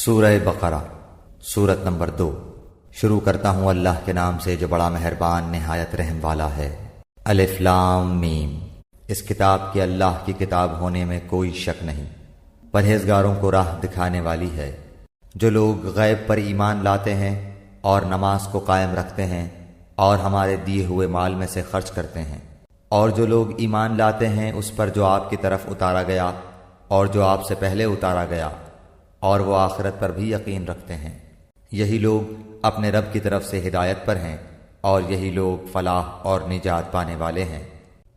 سورہ بقرہ سورت نمبر 2۔ شروع کرتا ہوں اللہ کے نام سے جو بڑا مہربان نہایت رحم والا ہے۔ الف لام میم۔ اس کتاب کے اللہ کی کتاب ہونے میں کوئی شک نہیں، پرہیزگاروں کو راہ دکھانے والی ہے۔ جو لوگ غیب پر ایمان لاتے ہیں اور نماز کو قائم رکھتے ہیں اور ہمارے دیے ہوئے مال میں سے خرچ کرتے ہیں، اور جو لوگ ایمان لاتے ہیں اس پر جو آپ کی طرف اتارا گیا اور جو آپ سے پہلے اتارا گیا، اور وہ آخرت پر بھی یقین رکھتے ہیں، یہی لوگ اپنے رب کی طرف سے ہدایت پر ہیں اور یہی لوگ فلاح اور نجات پانے والے ہیں۔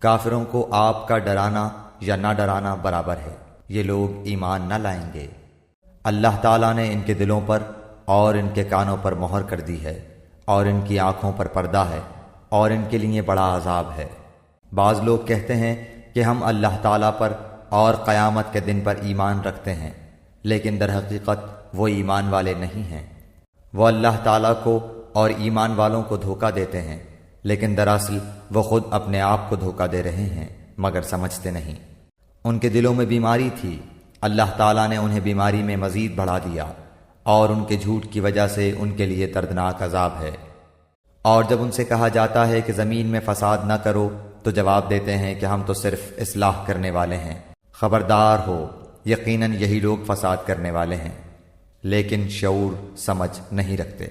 کافروں کو آپ کا ڈرانا یا نہ ڈرانا برابر ہے، یہ لوگ ایمان نہ لائیں گے۔ اللہ تعالیٰ نے ان کے دلوں پر اور ان کے کانوں پر مہر کر دی ہے اور ان کی آنکھوں پر پردہ ہے اور ان کے لیے بڑا عذاب ہے۔ بعض لوگ کہتے ہیں کہ ہم اللہ تعالیٰ پر اور قیامت کے دن پر ایمان رکھتے ہیں، لیکن در حقیقت وہ ایمان والے نہیں ہیں۔ وہ اللہ تعالیٰ کو اور ایمان والوں کو دھوکہ دیتے ہیں، لیکن دراصل وہ خود اپنے آپ کو دھوکہ دے رہے ہیں مگر سمجھتے نہیں۔ ان کے دلوں میں بیماری تھی، اللہ تعالیٰ نے انہیں بیماری میں مزید بڑھا دیا، اور ان کے جھوٹ کی وجہ سے ان کے لیے دردناک عذاب ہے۔ اور جب ان سے کہا جاتا ہے کہ زمین میں فساد نہ کرو تو جواب دیتے ہیں کہ ہم تو صرف اصلاح کرنے والے ہیں۔ خبردار ہو، یقیناً یہی لوگ فساد کرنے والے ہیں، لیکن شعور سمجھ نہیں رکھتے۔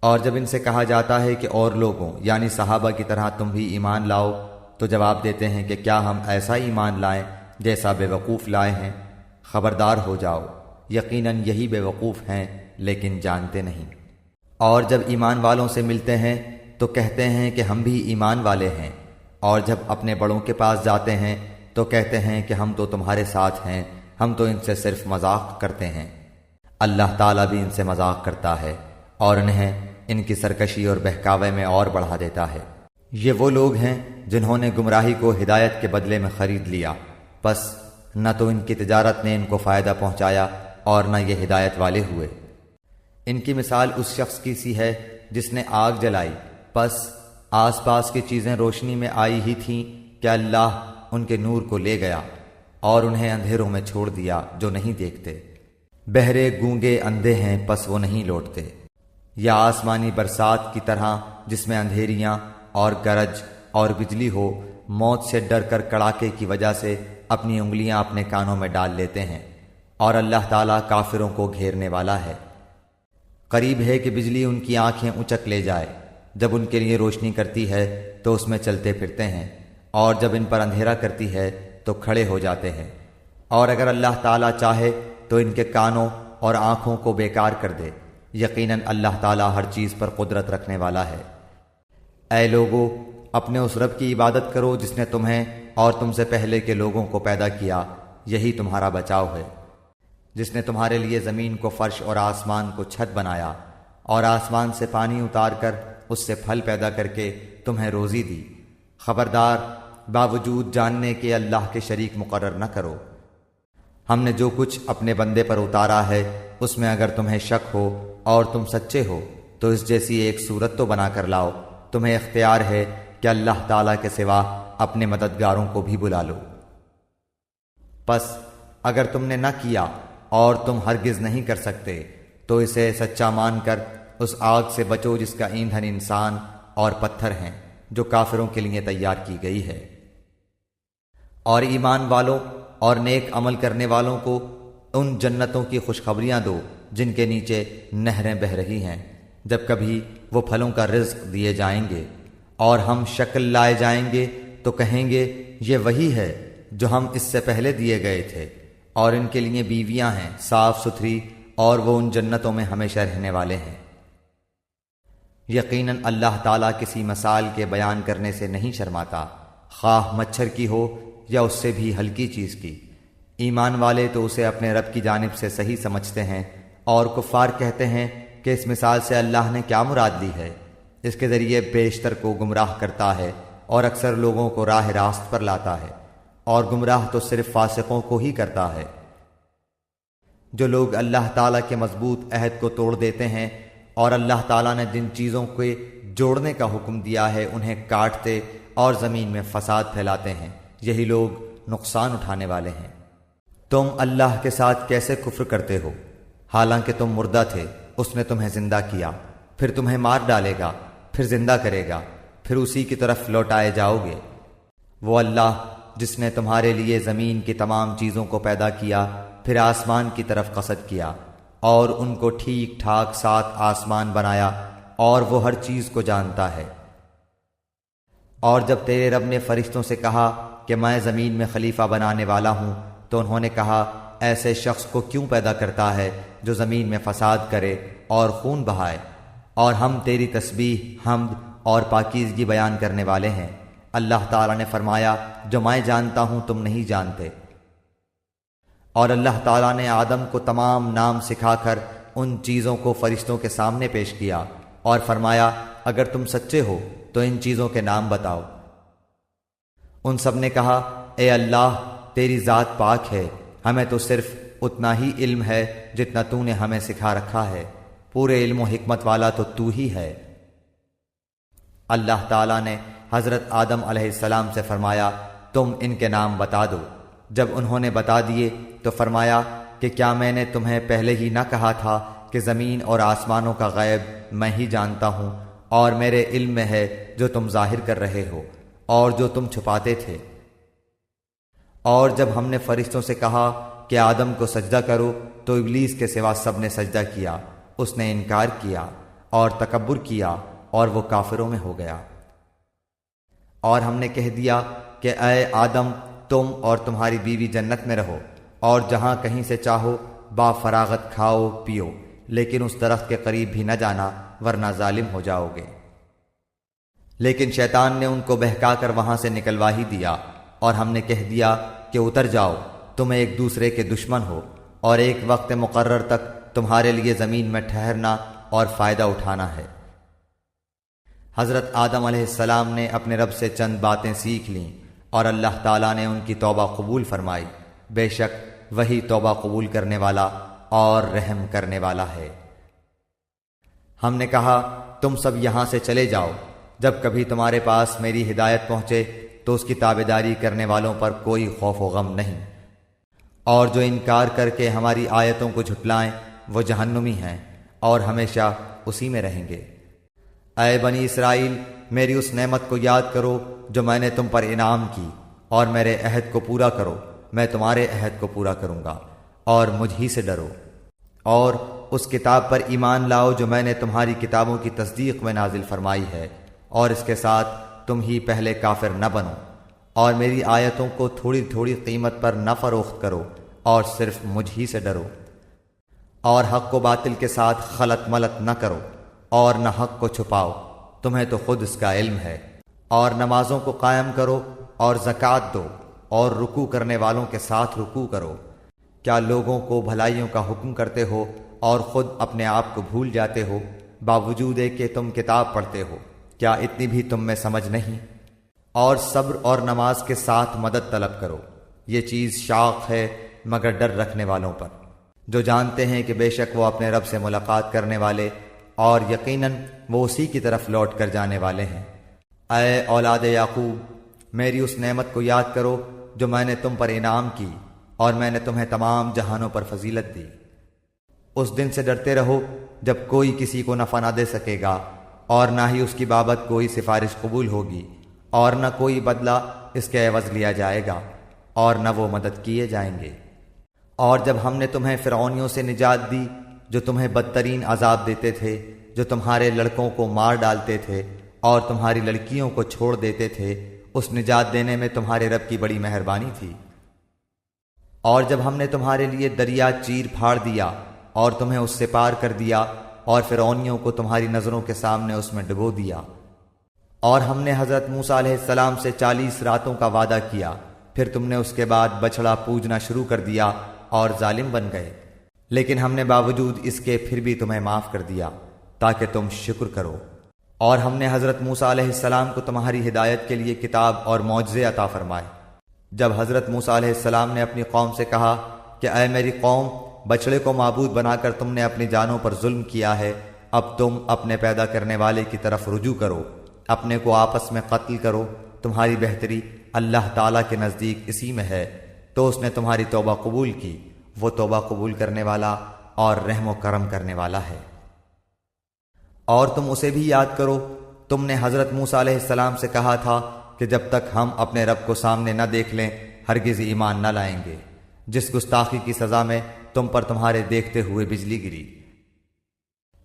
اور جب ان سے کہا جاتا ہے کہ اور لوگوں یعنی صحابہ کی طرح تم بھی ایمان لاؤ تو جواب دیتے ہیں کہ کیا ہم ایسا ایمان لائیں جیسا بے وقوف لائے ہیں۔ خبردار ہو جاؤ، یقیناً یہی بے وقوف ہیں لیکن جانتے نہیں۔ اور جب ایمان والوں سے ملتے ہیں تو کہتے ہیں کہ ہم بھی ایمان والے ہیں، اور جب اپنے بڑوں کے پاس جاتے ہیں تو کہتے ہیں کہ ہم تو تمہارے ساتھ ہیں، ہم تو ان سے صرف مذاق کرتے ہیں۔ اللہ تعالیٰ بھی ان سے مذاق کرتا ہے اور انہیں ان کی سرکشی اور بہکاوے میں اور بڑھا دیتا ہے۔ یہ وہ لوگ ہیں جنہوں نے گمراہی کو ہدایت کے بدلے میں خرید لیا، پس نہ تو ان کی تجارت نے ان کو فائدہ پہنچایا اور نہ یہ ہدایت والے ہوئے۔ ان کی مثال اس شخص کی سی ہے جس نے آگ جلائی، پس آس پاس کی چیزیں روشنی میں آئی ہی تھیں کہ اللہ ان کے نور کو لے گیا اور انہیں اندھیروں میں چھوڑ دیا جو نہیں دیکھتے۔ بہرے گونگے اندھے ہیں پس وہ نہیں لوٹتے۔ یا آسمانی برسات کی طرح جس میں اندھیریاں اور گرج اور بجلی ہو، موت سے ڈر کر کڑاکے کی وجہ سے اپنی انگلیاں اپنے کانوں میں ڈال لیتے ہیں، اور اللہ تعالیٰ کافروں کو گھیرنے والا ہے۔ قریب ہے کہ بجلی ان کی آنکھیں اچک لے جائے، جب ان کے لیے روشنی کرتی ہے تو اس میں چلتے پھرتے ہیں، اور جب ان پر اندھیرا کرتی ہے تو کھڑے ہو جاتے ہیں۔ اور اگر اللہ تعالیٰ چاہے تو ان کے کانوں اور آنکھوں کو بیکار کر دے، یقیناً اللہ تعالیٰ ہر چیز پر قدرت رکھنے والا ہے۔ اے لوگو، اپنے اس رب کی عبادت کرو جس نے تمہیں اور تم سے پہلے کے لوگوں کو پیدا کیا، یہی تمہارا بچاؤ ہے۔ جس نے تمہارے لیے زمین کو فرش اور آسمان کو چھت بنایا، اور آسمان سے پانی اتار کر اس سے پھل پیدا کر کے تمہیں روزی دی۔ خبردار، باوجود جاننے کے اللہ کے شریک مقرر نہ کرو۔ ہم نے جو کچھ اپنے بندے پر اتارا ہے اس میں اگر تمہیں شک ہو اور تم سچے ہو تو اس جیسی ایک صورت تو بنا کر لاؤ۔ تمہیں اختیار ہے کہ اللہ تعالیٰ کے سوا اپنے مددگاروں کو بھی بلا لو۔ پس اگر تم نے نہ کیا اور تم ہرگز نہیں کر سکتے تو اسے سچا مان کر اس آگ سے بچو جس کا ایندھن انسان اور پتھر ہیں، جو کافروں کے لیے تیار کی گئی ہے۔ اور ایمان والوں اور نیک عمل کرنے والوں کو ان جنتوں کی خوشخبریاں دو جن کے نیچے نہریں بہہ رہی ہیں، جب کبھی وہ پھلوں کا رزق دیے جائیں گے، اور ہم شکل لائے جائیں گے تو کہیں گے یہ وہی ہے جو ہم اس سے پہلے دیے گئے تھے۔ اور ان کے لیے بیویاں ہیں صاف ستھری، اور وہ ان جنتوں میں ہمیشہ رہنے والے ہیں۔ یقیناً اللہ تعالیٰ کسی مثال کے بیان کرنے سے نہیں شرماتا، خواہ مچھر کی ہو یا اس سے بھی ہلکی چیز کی۔ ایمان والے تو اسے اپنے رب کی جانب سے صحیح سمجھتے ہیں، اور کفار کہتے ہیں کہ اس مثال سے اللہ نے کیا مراد لی ہے۔ اس کے ذریعے بیشتر کو گمراہ کرتا ہے اور اکثر لوگوں کو راہ راست پر لاتا ہے، اور گمراہ تو صرف فاسقوں کو ہی کرتا ہے۔ جو لوگ اللہ تعالیٰ کے مضبوط عہد کو توڑ دیتے ہیں اور اللہ تعالیٰ نے جن چیزوں کے جوڑنے کا حکم دیا ہے انہیں کاٹتے اور زمین میں فساد پھیلاتے ہیں، یہی لوگ نقصان اٹھانے والے ہیں۔ تم اللہ کے ساتھ کیسے کفر کرتے ہو؟ حالانکہ تم مردہ تھے، اس نے تمہیں زندہ کیا، پھر تمہیں مار ڈالے گا، پھر زندہ کرے گا، پھر اسی کی طرف لوٹائے جاؤ گے۔ وہ اللہ جس نے تمہارے لیے زمین کی تمام چیزوں کو پیدا کیا، پھر آسمان کی طرف قصد کیا اور ان کو ٹھیک ٹھاک 7 آسمان بنایا، اور وہ ہر چیز کو جانتا ہے۔ اور جب تیرے رب نے فرشتوں سے کہا کہ میں زمین میں خلیفہ بنانے والا ہوں، تو انہوں نے کہا ایسے شخص کو کیوں پیدا کرتا ہے جو زمین میں فساد کرے اور خون بہائے؟ اور ہم تیری تسبیح، حمد اور پاکیزگی بیان کرنے والے ہیں۔ اللہ تعالیٰ نے فرمایا جو میں جانتا ہوں تم نہیں جانتے۔ اور اللہ تعالیٰ نے آدم کو تمام نام سکھا کر ان چیزوں کو فرشتوں کے سامنے پیش کیا اور فرمایا اگر تم سچے ہو تو ان چیزوں کے نام بتاؤ۔ ان سب نے کہا اے اللہ تیری ذات پاک ہے، ہمیں تو صرف اتنا ہی علم ہے جتنا تو نے ہمیں سکھا رکھا ہے، پورے علم و حکمت والا تو ہی ہے۔ اللہ تعالیٰ نے حضرت آدم علیہ السلام سے فرمایا تم ان کے نام بتا دو۔ جب انہوں نے بتا دیے تو فرمایا کہ کیا میں نے تمہیں پہلے ہی نہ کہا تھا کہ زمین اور آسمانوں کا غیب میں ہی جانتا ہوں، اور میرے علم میں ہے جو تم ظاہر کر رہے ہو اور جو تم چھپاتے تھے۔ اور جب ہم نے فرشتوں سے کہا کہ آدم کو سجدہ کرو تو ابلیس کے سوا سب نے سجدہ کیا، اس نے انکار کیا اور تکبر کیا اور وہ کافروں میں ہو گیا۔ اور ہم نے کہہ دیا کہ اے آدم تم اور تمہاری بیوی جنت میں رہو اور جہاں کہیں سے چاہو با فراغت کھاؤ پیو، لیکن اس درخت کے قریب بھی نہ جانا ورنہ ظالم ہو جاؤ گے۔ لیکن شیطان نے ان کو بہکا کر وہاں سے نکلوا ہی دیا، اور ہم نے کہہ دیا کہ اتر جاؤ، تم ایک دوسرے کے دشمن ہو، اور ایک وقت مقرر تک تمہارے لیے زمین میں ٹھہرنا اور فائدہ اٹھانا ہے۔ حضرت آدم علیہ السلام نے اپنے رب سے چند باتیں سیکھ لیں اور اللہ تعالیٰ نے ان کی توبہ قبول فرمائی، بے شک وہی توبہ قبول کرنے والا اور رحم کرنے والا ہے۔ ہم نے کہا تم سب یہاں سے چلے جاؤ، جب کبھی تمہارے پاس میری ہدایت پہنچے تو اس کی تابعداری کرنے والوں پر کوئی خوف و غم نہیں، اور جو انکار کر کے ہماری آیتوں کو جھٹلائیں وہ جہنمی ہیں اور ہمیشہ اسی میں رہیں گے۔ اے بنی اسرائیل میری اس نعمت کو یاد کرو جو میں نے تم پر انعام کی، اور میرے عہد کو پورا کرو، میں تمہارے عہد کو پورا کروں گا، اور مجھ ہی سے ڈرو، اور اس کتاب پر ایمان لاؤ جو میں نے تمہاری کتابوں کی تصدیق میں نازل فرمائی ہے، اور اس کے ساتھ تم ہی پہلے کافر نہ بنو، اور میری آیتوں کو تھوڑی تھوڑی قیمت پر نہ فروخت کرو، اور صرف مجھ ہی سے ڈرو، اور حق و باطل کے ساتھ خلط ملط نہ کرو، اور نہ حق کو چھپاؤ، تمہیں تو خود اس کا علم ہے، اور نمازوں کو قائم کرو اور زکوٰۃ دو، اور رکوع کرنے والوں کے ساتھ رکوع کرو۔ کیا لوگوں کو بھلائیوں کا حکم کرتے ہو اور خود اپنے آپ کو بھول جاتے ہو، باوجود کہ تم کتاب پڑھتے ہو؟ کیا اتنی بھی تم میں سمجھ نہیں؟ اور صبر اور نماز کے ساتھ مدد طلب کرو، یہ چیز شاق ہے مگر ڈر رکھنے والوں پر، جو جانتے ہیں کہ بے شک وہ اپنے رب سے ملاقات کرنے والے اور یقیناً وہ اسی کی طرف لوٹ کر جانے والے ہیں۔ اے اولاد یعقوب میری اس نعمت کو یاد کرو جو میں نے تم پر انعام کی، اور میں نے تمہیں تمام جہانوں پر فضیلت دی۔ اس دن سے ڈرتے رہو جب کوئی کسی کو نفع نہ دے سکے گا، اور نہ ہی اس کی بابت کوئی سفارش قبول ہوگی، اور نہ کوئی بدلہ اس کے عوض لیا جائے گا، اور نہ وہ مدد کیے جائیں گے۔ اور جب ہم نے تمہیں فرعونیوں سے نجات دی جو تمہیں بدترین عذاب دیتے تھے، جو تمہارے لڑکوں کو مار ڈالتے تھے اور تمہاری لڑکیوں کو چھوڑ دیتے تھے، اس نجات دینے میں تمہارے رب کی بڑی مہربانی تھی۔ اور جب ہم نے تمہارے لیے دریا چیر پھاڑ دیا اور تمہیں اس سے پار کر دیا، اور فرعونیوں کو تمہاری نظروں کے سامنے اس میں ڈبو دیا، اور ہم نے حضرت موسیٰ علیہ السلام سے 40 راتوں کا وعدہ کیا، پھر تم نے اس کے بعد بچھڑا پوجنا شروع کر دیا اور ظالم بن گئے، لیکن ہم نے باوجود اس کے پھر بھی تمہیں معاف کر دیا تاکہ تم شکر کرو۔ اور ہم نے حضرت موسیٰ علیہ السلام کو تمہاری ہدایت کے لیے کتاب اور معجزے عطا فرمائے۔ جب حضرت موسیٰ علیہ السلام نے اپنی قوم سے کہا کہ اے میری قوم، بچڑے کو معبود بنا کر تم نے اپنی جانوں پر ظلم کیا ہے، اب تم اپنے پیدا کرنے والے کی طرف رجوع کرو، اپنے کو آپس میں قتل کرو، تمہاری بہتری اللہ تعالیٰ کے نزدیک اسی میں ہے، تو اس نے تمہاری توبہ قبول کی، وہ توبہ قبول کرنے والا اور رحم و کرم کرنے والا ہے۔ اور تم اسے بھی یاد کرو، تم نے حضرت موسیٰ علیہ السلام سے کہا تھا کہ جب تک ہم اپنے رب کو سامنے نہ دیکھ لیں ہرگز ایمان نہ لائیں گے، جس گستاخی کی سزا میں تم پر تمہارے دیکھتے ہوئے بجلی گری۔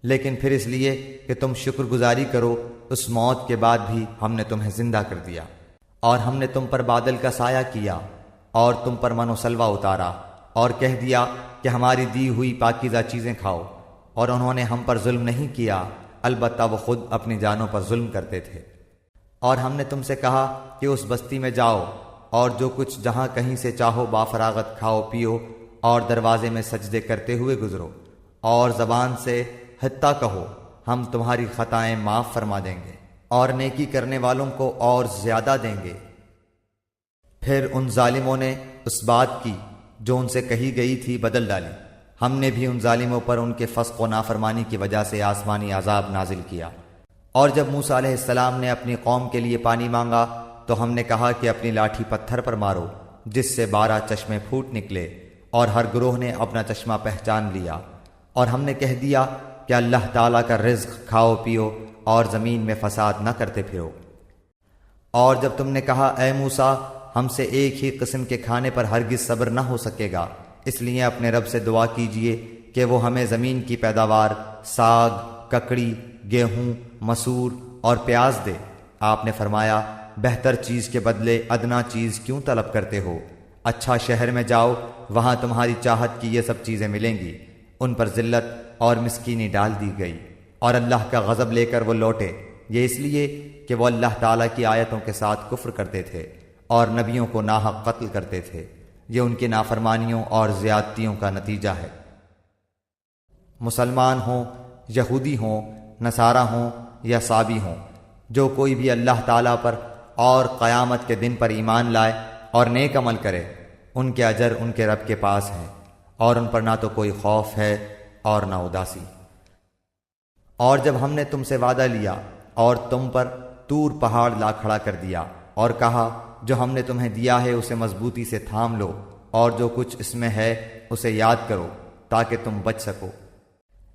لیکن پھر اس لیے کہ تم شکر گزاری کرو، اس موت کے بعد بھی ہم نے تمہیں زندہ کر دیا، اور ہم نے تم پر بادل کا سایہ کیا، اور تم پر من و سلوہ اتارا، اور کہہ دیا کہ ہماری دی ہوئی پاکیزہ چیزیں کھاؤ، اور انہوں نے ہم پر ظلم نہیں کیا، البتہ وہ خود اپنی جانوں پر ظلم کرتے تھے۔ اور ہم نے تم سے کہا کہ اس بستی میں جاؤ، اور جو کچھ جہاں کہیں سے چاہو بافراغت کھاؤ پیو، اور دروازے میں سجدے کرتے ہوئے گزرو، اور زبان سے حتیٰ کہو ہم تمہاری خطائیں معاف فرما دیں گے، اور نیکی کرنے والوں کو اور زیادہ دیں گے۔ پھر ان ظالموں نے اس بات کی جو ان سے کہی گئی تھی بدل ڈالی، ہم نے بھی ان ظالموں پر ان کے فسق و نافرمانی کی وجہ سے آسمانی عذاب نازل کیا۔ اور جب موسیٰ علیہ السلام نے اپنی قوم کے لیے پانی مانگا تو ہم نے کہا کہ اپنی لاٹھی پتھر پر مارو، جس سے 12 چشمے پھوٹ نکلے، اور ہر گروہ نے اپنا چشمہ پہچان لیا۔ اور ہم نے کہہ دیا کہ اللہ تعالیٰ کا رزق کھاؤ پیو اور زمین میں فساد نہ کرتے پھرو۔ اور جب تم نے کہا اے موسیٰ ہم سے ایک ہی قسم کے کھانے پر ہرگز صبر نہ ہو سکے گا، اس لیے اپنے رب سے دعا کیجئے کہ وہ ہمیں زمین کی پیداوار، ساگ، ککڑی، گیہوں، مسور اور پیاز دے۔ آپ نے فرمایا بہتر چیز کے بدلے ادنا چیز کیوں طلب کرتے ہو؟ اچھا شہر میں جاؤ، وہاں تمہاری چاہت کی یہ سب چیزیں ملیں گی۔ ان پر ذلت اور مسکینی ڈال دی گئی، اور اللہ کا غضب لے کر وہ لوٹے، یہ اس لیے کہ وہ اللہ تعالیٰ کی آیتوں کے ساتھ کفر کرتے تھے اور نبیوں کو ناحق قتل کرتے تھے۔ یہ ان کی نافرمانیوں اور زیادتیوں کا نتیجہ ہے۔ مسلمان ہوں، یہودی ہوں، نصارہ ہوں یا صابی ہوں، جو کوئی بھی اللہ تعالیٰ پر اور قیامت کے دن پر ایمان لائے اور نیک عمل کرے، ان کے اجر ان کے رب کے پاس ہے، اور ان پر نہ تو کوئی خوف ہے اور نہ اداسی۔ اور جب ہم نے تم سے وعدہ لیا اور تم پر طور پہاڑ لا کھڑا کر دیا اور کہا جو ہم نے تمہیں دیا ہے اسے مضبوطی سے تھام لو، اور جو کچھ اس میں ہے اسے یاد کرو تاکہ تم بچ سکو،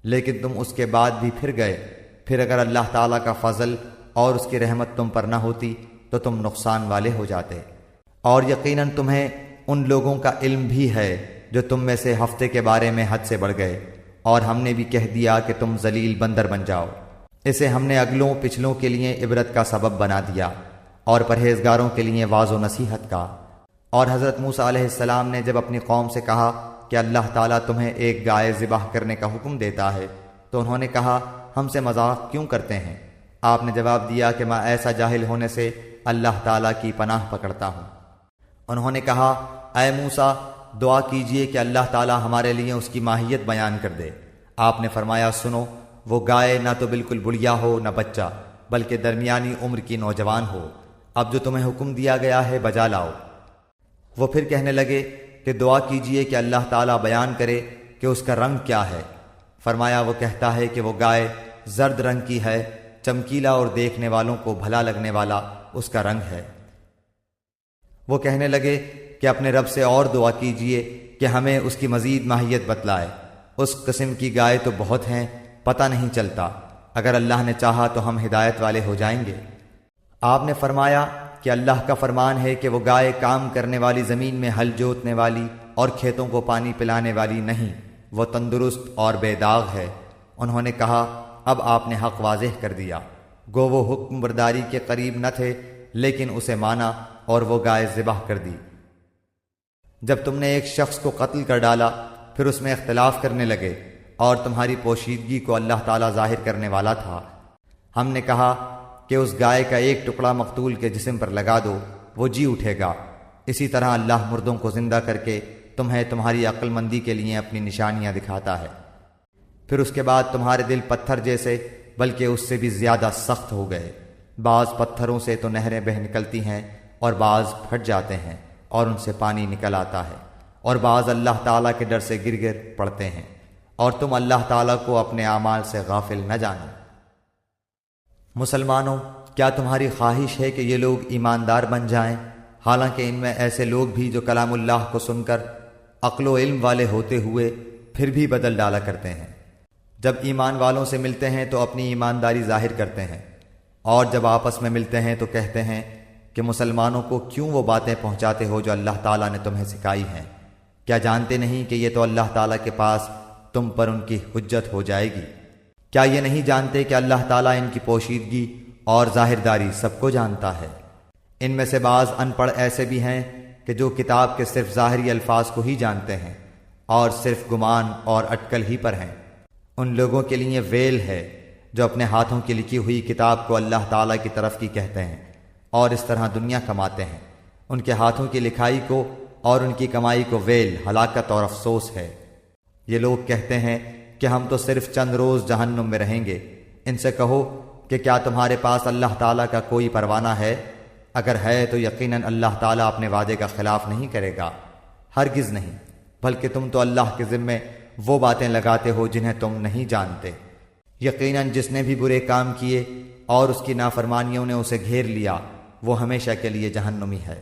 لیکن تم اس کے بعد بھی پھر گئے، پھر اگر اللہ تعالیٰ کا فضل اور اس کی رحمت تم پر نہ ہوتی تو تم نقصان والے ہو جاتے۔ اور یقیناً تمہیں ان لوگوں کا علم بھی ہے جو تم میں سے ہفتے کے بارے میں حد سے بڑھ گئے، اور ہم نے بھی کہہ دیا کہ تم ذلیل بندر بن جاؤ۔ اسے ہم نے اگلوں پچھلوں کے لیے عبرت کا سبب بنا دیا اور پرہیزگاروں کے لیے واعظ و نصیحت کا۔ اور حضرت موسیٰ علیہ السلام نے جب اپنی قوم سے کہا کہ اللہ تعالیٰ تمہیں ایک گائے ذبح کرنے کا حکم دیتا ہے تو انہوں نے کہا ہم سے مذاق کیوں کرتے ہیں؟ آپ نے جواب دیا کہ میں ایسا جاہل ہونے سے اللہ تعالیٰ کی پناہ پکڑتا ہوں۔ انہوں نے کہا اے موسیٰ دعا کیجئے کہ اللہ تعالیٰ ہمارے لیے اس کی ماہیت بیان کر دے۔ آپ نے فرمایا سنو، وہ گائے نہ تو بالکل بڑھیا ہو نہ بچہ، بلکہ درمیانی عمر کی نوجوان ہو۔ اب جو تمہیں حکم دیا گیا ہے بجا لاؤ۔ وہ پھر کہنے لگے کہ دعا کیجئے کہ اللہ تعالیٰ بیان کرے کہ اس کا رنگ کیا ہے۔ فرمایا وہ کہتا ہے کہ وہ گائے زرد رنگ کی ہے، چمکیلا اور دیکھنے والوں کو بھلا لگنے والا اس کا رنگ ہے۔ وہ کہنے لگے کہ اپنے رب سے اور دعا کیجئے کہ ہمیں اس کی مزید ماہیت بتلائے، اس قسم کی گائے تو بہت ہیں، پتہ نہیں چلتا، اگر اللہ نے چاہا تو ہم ہدایت والے ہو جائیں گے۔ آپ نے فرمایا کہ اللہ کا فرمان ہے کہ وہ گائے کام کرنے والی زمین میں ہل جوتنے والی اور کھیتوں کو پانی پلانے والی نہیں، وہ تندرست اور بے داغ ہے۔ انہوں نے کہا اب آپ نے حق واضح کر دیا۔ گو وہ حکم برداری کے قریب نہ تھے لیکن اسے مانا اور وہ گائے ذبح کر دی۔ جب تم نے ایک شخص کو قتل کر ڈالا پھر اس میں اختلاف کرنے لگے اور تمہاری پوشیدگی کو اللہ تعالیٰ ظاہر کرنے والا تھا، ہم نے کہا کہ اس گائے کا ایک ٹکڑا مقتول کے جسم پر لگا دو، وہ جی اٹھے گا۔ اسی طرح اللہ مردوں کو زندہ کر کے تمہیں تمہاری عقل مندی کے لیے اپنی نشانیاں دکھاتا ہے۔ پھر اس کے بعد تمہارے دل پتھر جیسے بلکہ اس سے بھی زیادہ سخت ہو گئے۔ بعض پتھروں سے تو نہریں بہہ نکلتی ہیں اور بعض پھٹ جاتے ہیں اور ان سے پانی نکل آتا ہے، اور بعض اللہ تعالیٰ کے ڈر سے گر گر پڑتے ہیں، اور تم اللہ تعالیٰ کو اپنے اعمال سے غافل نہ جانو۔ مسلمانوں، کیا تمہاری خواہش ہے کہ یہ لوگ ایماندار بن جائیں، حالانکہ ان میں ایسے لوگ بھی جو کلام اللہ کو سن کر عقل و علم والے ہوتے ہوئے پھر بھی بدل ڈالا کرتے ہیں۔ جب ایمان والوں سے ملتے ہیں تو اپنی ایمانداری ظاہر کرتے ہیں، اور جب آپس میں ملتے ہیں تو کہتے ہیں کہ مسلمانوں کو کیوں وہ باتیں پہنچاتے ہو جو اللہ تعالیٰ نے تمہیں سکھائی ہیں؟ کیا جانتے نہیں کہ یہ تو اللہ تعالیٰ کے پاس تم پر ان کی حجت ہو جائے گی؟ کیا یہ نہیں جانتے کہ اللہ تعالیٰ ان کی پوشیدگی اور ظاہرداری سب کو جانتا ہے؟ ان میں سے بعض ان پڑھ ایسے بھی ہیں کہ جو کتاب کے صرف ظاہری الفاظ کو ہی جانتے ہیں اور صرف گمان اور اٹکل ہی پر ہیں۔ ان لوگوں کے لیے ویل ہے جو اپنے ہاتھوں کی لکھی ہوئی کتاب کو اللہ تعالیٰ کی طرف کی کہتے ہیں اور اس طرح دنیا کماتے ہیں۔ ان کے ہاتھوں کی لکھائی کو اور ان کی کمائی کو ویل، ہلاکت اور افسوس ہے۔ یہ لوگ کہتے ہیں کہ ہم تو صرف چند روز جہنم میں رہیں گے۔ ان سے کہو کہ کیا تمہارے پاس اللہ تعالیٰ کا کوئی پروانہ ہے؟ اگر ہے تو یقیناً اللہ تعالیٰ اپنے وعدے کا خلاف نہیں کرے گا، ہرگز نہیں، بلکہ تم تو اللہ کے ذمے وہ باتیں لگاتے ہو جنہیں تم نہیں جانتے۔ یقیناً جس نے بھی برے کام کیے اور اس کی نافرمانیوں نے اسے گھیر لیا، وہ ہمیشہ کے لیے جہنمی ہے۔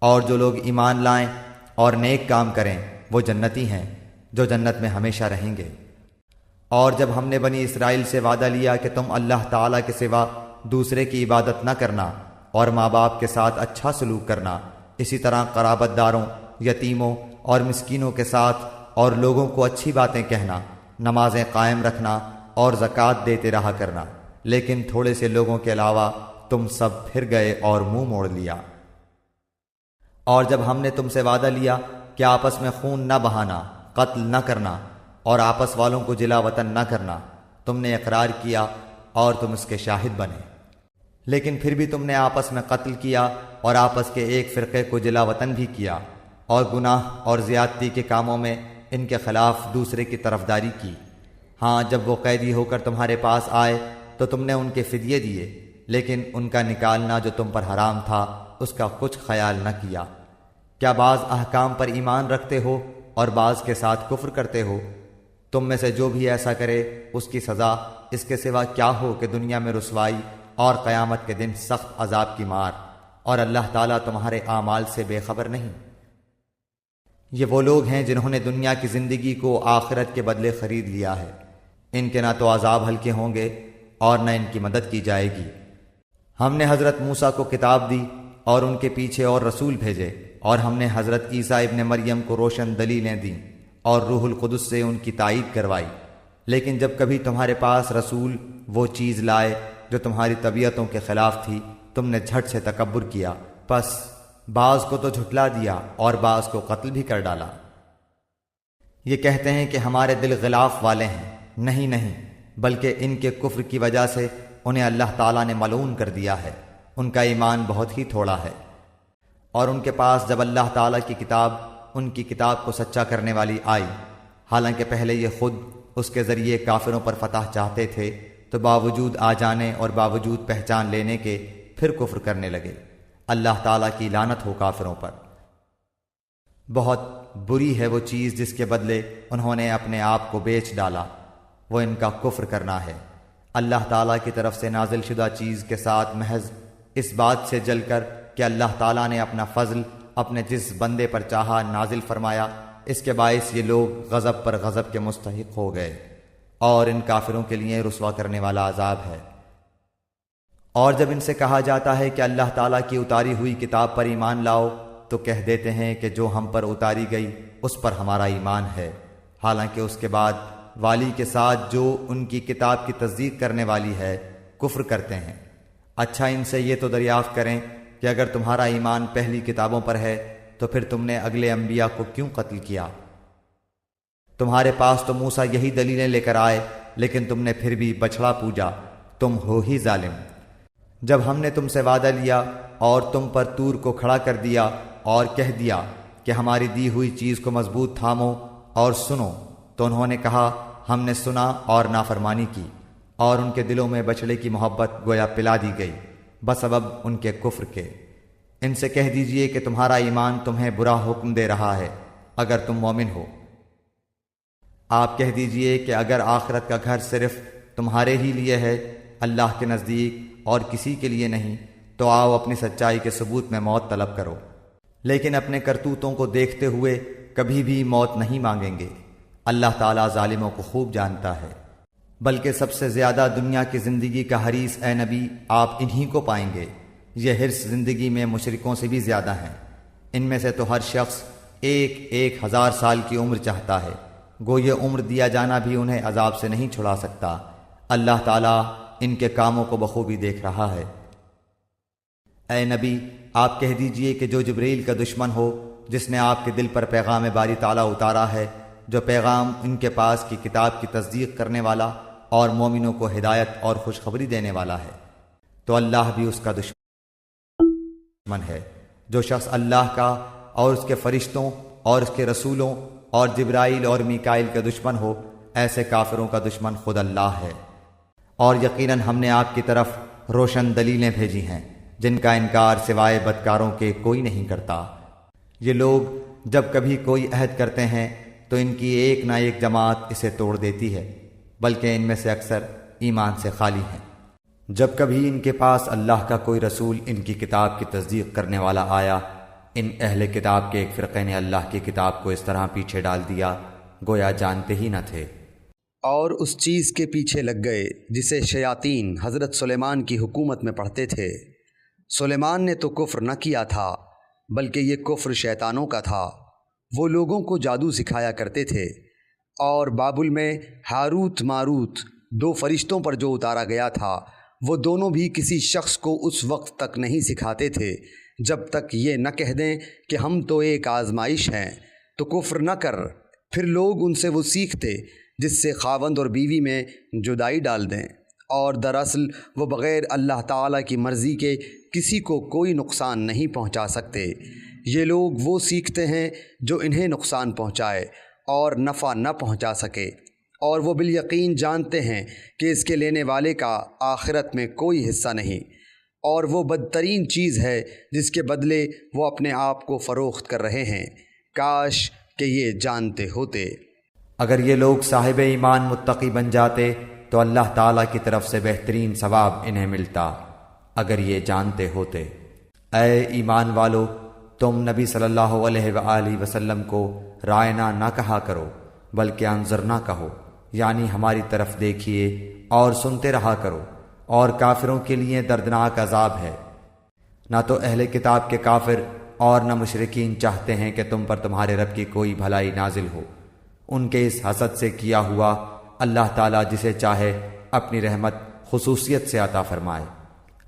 اور جو لوگ ایمان لائیں اور نیک کام کریں وہ جنتی ہیں جو جنت میں ہمیشہ رہیں گے۔ اور جب ہم نے بنی اسرائیل سے وعدہ لیا کہ تم اللہ تعالیٰ کے سوا دوسرے کی عبادت نہ کرنا اور ماں باپ کے ساتھ اچھا سلوک کرنا، اسی طرح قرابت داروں، یتیموں اور مسکینوں کے ساتھ اور لوگوں کو اچھی باتیں کہنا، نمازیں قائم رکھنا اور زکوٰۃ دیتے رہا کرنا، لیکن تھوڑے سے لوگوں کے علاوہ تم سب پھر گئے اور منہ موڑ لیا۔ اور جب ہم نے تم سے وعدہ لیا کہ آپس میں خون نہ بہانا، قتل نہ کرنا اور آپس والوں کو جلا وطن نہ کرنا، تم نے اقرار کیا اور تم اس کے شاہد بنے، لیکن پھر بھی تم نے آپس میں قتل کیا اور آپس کے ایک فرقے کو جلا وطن بھی کیا، اور گناہ اور زیادتی کے کاموں میں ان کے خلاف دوسرے کی طرفداری کی۔ ہاں، جب وہ قیدی ہو کر تمہارے پاس آئے تو تم نے ان کے فدیے دیے، لیکن ان کا نکالنا جو تم پر حرام تھا اس کا کچھ خیال نہ کیا۔ کیا بعض احکام پر ایمان رکھتے ہو اور بعض کے ساتھ کفر کرتے ہو؟ تم میں سے جو بھی ایسا کرے اس کی سزا اس کے سوا کیا ہو کہ دنیا میں رسوائی اور قیامت کے دن سخت عذاب کی مار، اور اللہ تعالیٰ تمہارے اعمال سے بے خبر نہیں۔ یہ وہ لوگ ہیں جنہوں نے دنیا کی زندگی کو آخرت کے بدلے خرید لیا ہے، ان کے نہ تو عذاب ہلکے ہوں گے اور نہ ان کی مدد کی جائے گی۔ ہم نے حضرت موسیٰ کو کتاب دی اور ان کے پیچھے اور رسول بھیجے، اور ہم نے حضرت عیسیٰ ابن مریم کو روشن دلیلیں دیں اور روح القدس سے ان کی تائید کروائی، لیکن جب کبھی تمہارے پاس رسول وہ چیز لائے جو تمہاری طبیعتوں کے خلاف تھی، تم نے جھٹ سے تکبر کیا، پس بعض کو تو جھٹلا دیا اور بعض کو قتل بھی کر ڈالا۔ یہ کہتے ہیں کہ ہمارے دل غلاف والے ہیں، نہیں، بلکہ ان کے کفر کی وجہ سے انہیں اللہ تعالیٰ نے ملعون کر دیا ہے، ان کا ایمان بہت ہی تھوڑا ہے۔ اور ان کے پاس جب اللہ تعالیٰ کی کتاب، ان کی کتاب کو سچا کرنے والی آئی، حالانکہ پہلے یہ خود اس کے ذریعے کافروں پر فتح چاہتے تھے، تو باوجود آ جانے اور باوجود پہچان لینے کے پھر کفر کرنے لگے۔ اللہ تعالیٰ کی لعنت ہو کافروں پر۔ بہت بری ہے وہ چیز جس کے بدلے انہوں نے اپنے آپ کو بیچ ڈالا، وہ ان کا کفر کرنا ہے۔ اللہ تعالیٰ کی طرف سے نازل شدہ چیز کے ساتھ محض اس بات سے جل کر کہ اللہ تعالیٰ نے اپنا فضل اپنے جس بندے پر چاہا نازل فرمایا، اس کے باعث یہ لوگ غضب پر غضب کے مستحق ہو گئے، اور ان کافروں کے لیے رسوا کرنے والا عذاب ہے۔ اور جب ان سے کہا جاتا ہے کہ اللہ تعالیٰ کی اتاری ہوئی کتاب پر ایمان لاؤ، تو کہہ دیتے ہیں کہ جو ہم پر اتاری گئی اس پر ہمارا ایمان ہے، حالانکہ اس کے بعد والی کے ساتھ جو ان کی کتاب کی تصدیق کرنے والی ہے کفر کرتے ہیں۔ اچھا، ان سے یہ تو دریافت کریں کہ اگر تمہارا ایمان پہلی کتابوں پر ہے تو پھر تم نے اگلے انبیاء کو کیوں قتل کیا؟ تمہارے پاس تو موسیٰ یہی دلیلیں لے کر آئے، لیکن تم نے پھر بھی بچھڑا پوجا، تم ہو ہی ظالم۔ جب ہم نے تم سے وعدہ لیا اور تم پر طور کو کھڑا کر دیا اور کہہ دیا کہ ہماری دی ہوئی چیز کو مضبوط تھامو اور سنو، تو انہوں نے کہا ہم نے سنا اور نافرمانی کی، اور ان کے دلوں میں بچڑے کی محبت گویا پلا دی گئی بسبب ان کے کفر کے۔ ان سے کہہ دیجئے کہ تمہارا ایمان تمہیں برا حکم دے رہا ہے اگر تم مومن ہو۔ آپ کہہ دیجئے کہ اگر آخرت کا گھر صرف تمہارے ہی لیے ہے، اللہ کے نزدیک اور کسی کے لیے نہیں، تو آؤ اپنی سچائی کے ثبوت میں موت طلب کرو، لیکن اپنے کرتوتوں کو دیکھتے ہوئے کبھی بھی موت نہیں مانگیں گے۔ اللہ تعالیٰ ظالموں کو خوب جانتا ہے۔ بلکہ سب سے زیادہ دنیا کی زندگی کا حریص اے نبی آپ انہی کو پائیں گے۔ یہ حرص زندگی میں مشرکوں سے بھی زیادہ ہیں۔ ان میں سے تو ہر شخص 1000 سال کی عمر چاہتا ہے، گو یہ عمر دیا جانا بھی انہیں عذاب سے نہیں چھڑا سکتا۔ اللہ تعالیٰ ان کے کاموں کو بخوبی دیکھ رہا ہے۔ اے نبی آپ کہہ دیجئے کہ جو جبریل کا دشمن ہو، جس نے آپ کے دل پر پیغام باری تعالیٰ اتارا ہے، جو پیغام ان کے پاس کی کتاب کی تصدیق کرنے والا اور مومنوں کو ہدایت اور خوشخبری دینے والا ہے، تو اللہ بھی اس کا دشمن ہے۔ جو شخص اللہ کا اور اس کے فرشتوں اور اس کے رسولوں اور جبرائیل اور میکائیل کا دشمن ہو، ایسے کافروں کا دشمن خود اللہ ہے۔ اور یقیناً ہم نے آپ کی طرف روشن دلیلیں بھیجی ہیں جن کا انکار سوائے بدکاروں کے کوئی نہیں کرتا۔ یہ لوگ جب کبھی کوئی عہد کرتے ہیں تو ان کی ایک نہ ایک جماعت اسے توڑ دیتی ہے، بلکہ ان میں سے اکثر ایمان سے خالی ہیں۔ جب کبھی ان کے پاس اللہ کا کوئی رسول ان کی کتاب کی تصدیق کرنے والا آیا، ان اہل کتاب کے ایک فرقے نے اللہ کی کتاب کو اس طرح پیچھے ڈال دیا گویا جانتے ہی نہ تھے، اور اس چیز کے پیچھے لگ گئے جسے شیاطین حضرت سلیمان کی حکومت میں پڑھتے تھے۔ سلیمان نے تو کفر نہ کیا تھا، بلکہ یہ کفر شیطانوں کا تھا۔ وہ لوگوں کو جادو سکھایا کرتے تھے، اور بابل میں ہاروت ماروت 2 فرشتوں پر جو اتارا گیا تھا، وہ دونوں بھی کسی شخص کو اس وقت تک نہیں سکھاتے تھے جب تک یہ نہ کہہ دیں کہ ہم تو ایک آزمائش ہیں، تو کفر نہ کر۔ پھر لوگ ان سے وہ سیکھتے جس سے خاوند اور بیوی میں جدائی ڈال دیں، اور دراصل وہ بغیر اللہ تعالیٰ کی مرضی کے کسی کو کوئی نقصان نہیں پہنچا سکتے۔ یہ لوگ وہ سیکھتے ہیں جو انہیں نقصان پہنچائے اور نفع نہ پہنچا سکے، اور وہ بالیقین جانتے ہیں کہ اس کے لینے والے کا آخرت میں کوئی حصہ نہیں، اور وہ بدترین چیز ہے جس کے بدلے وہ اپنے آپ کو فروخت کر رہے ہیں۔ کاش کہ یہ جانتے ہوتے۔ اگر یہ لوگ صاحب ایمان متقی بن جاتے تو اللہ تعالیٰ کی طرف سے بہترین ثواب انہیں ملتا، اگر یہ جانتے ہوتے۔ اے ایمان والو، تم نبی صلی اللہ علیہ وآلہ وسلم کو رائنا نہ کہا کرو، بلکہ انظرنا کہو، یعنی ہماری طرف دیکھیے اور سنتے رہا کرو، اور کافروں کے لیے دردناک عذاب ہے۔ نہ تو اہل کتاب کے کافر اور نہ مشرکین چاہتے ہیں کہ تم پر تمہارے رب کی کوئی بھلائی نازل ہو۔ ان کے اس حسد سے کیا ہوا اللہ تعالیٰ جسے چاہے اپنی رحمت خصوصیت سے عطا فرمائے۔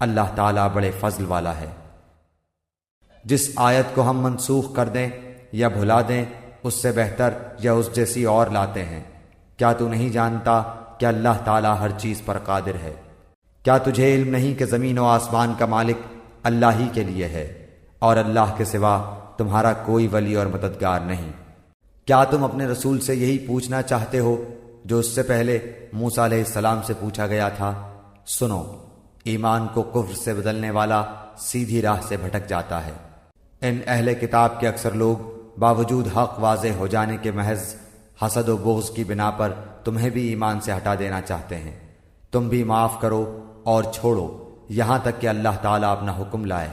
اللہ تعالیٰ بڑے فضل والا ہے۔ جس آیت کو ہم منسوخ کر دیں یا بھلا دیں، اس سے بہتر یا اس جیسی اور لاتے ہیں۔ کیا تو نہیں جانتا کہ اللہ تعالیٰ ہر چیز پر قادر ہے؟ کیا تجھے علم نہیں کہ زمین و آسمان کا مالک اللہ ہی کے لیے ہے، اور اللہ کے سوا تمہارا کوئی ولی اور مددگار نہیں؟ کیا تم اپنے رسول سے یہی پوچھنا چاہتے ہو جو اس سے پہلے موسیٰ علیہ السلام سے پوچھا گیا تھا؟ سنو، ایمان کو کفر سے بدلنے والا سیدھی راہ سے بھٹک جاتا ہے۔ ان اہل کتاب کے اکثر لوگ باوجود حق واضح ہو جانے کے محض حسد و بغض کی بنا پر تمہیں بھی ایمان سے ہٹا دینا چاہتے ہیں۔ تم بھی معاف کرو اور چھوڑو یہاں تک کہ اللہ تعالیٰ اپنا حکم لائے۔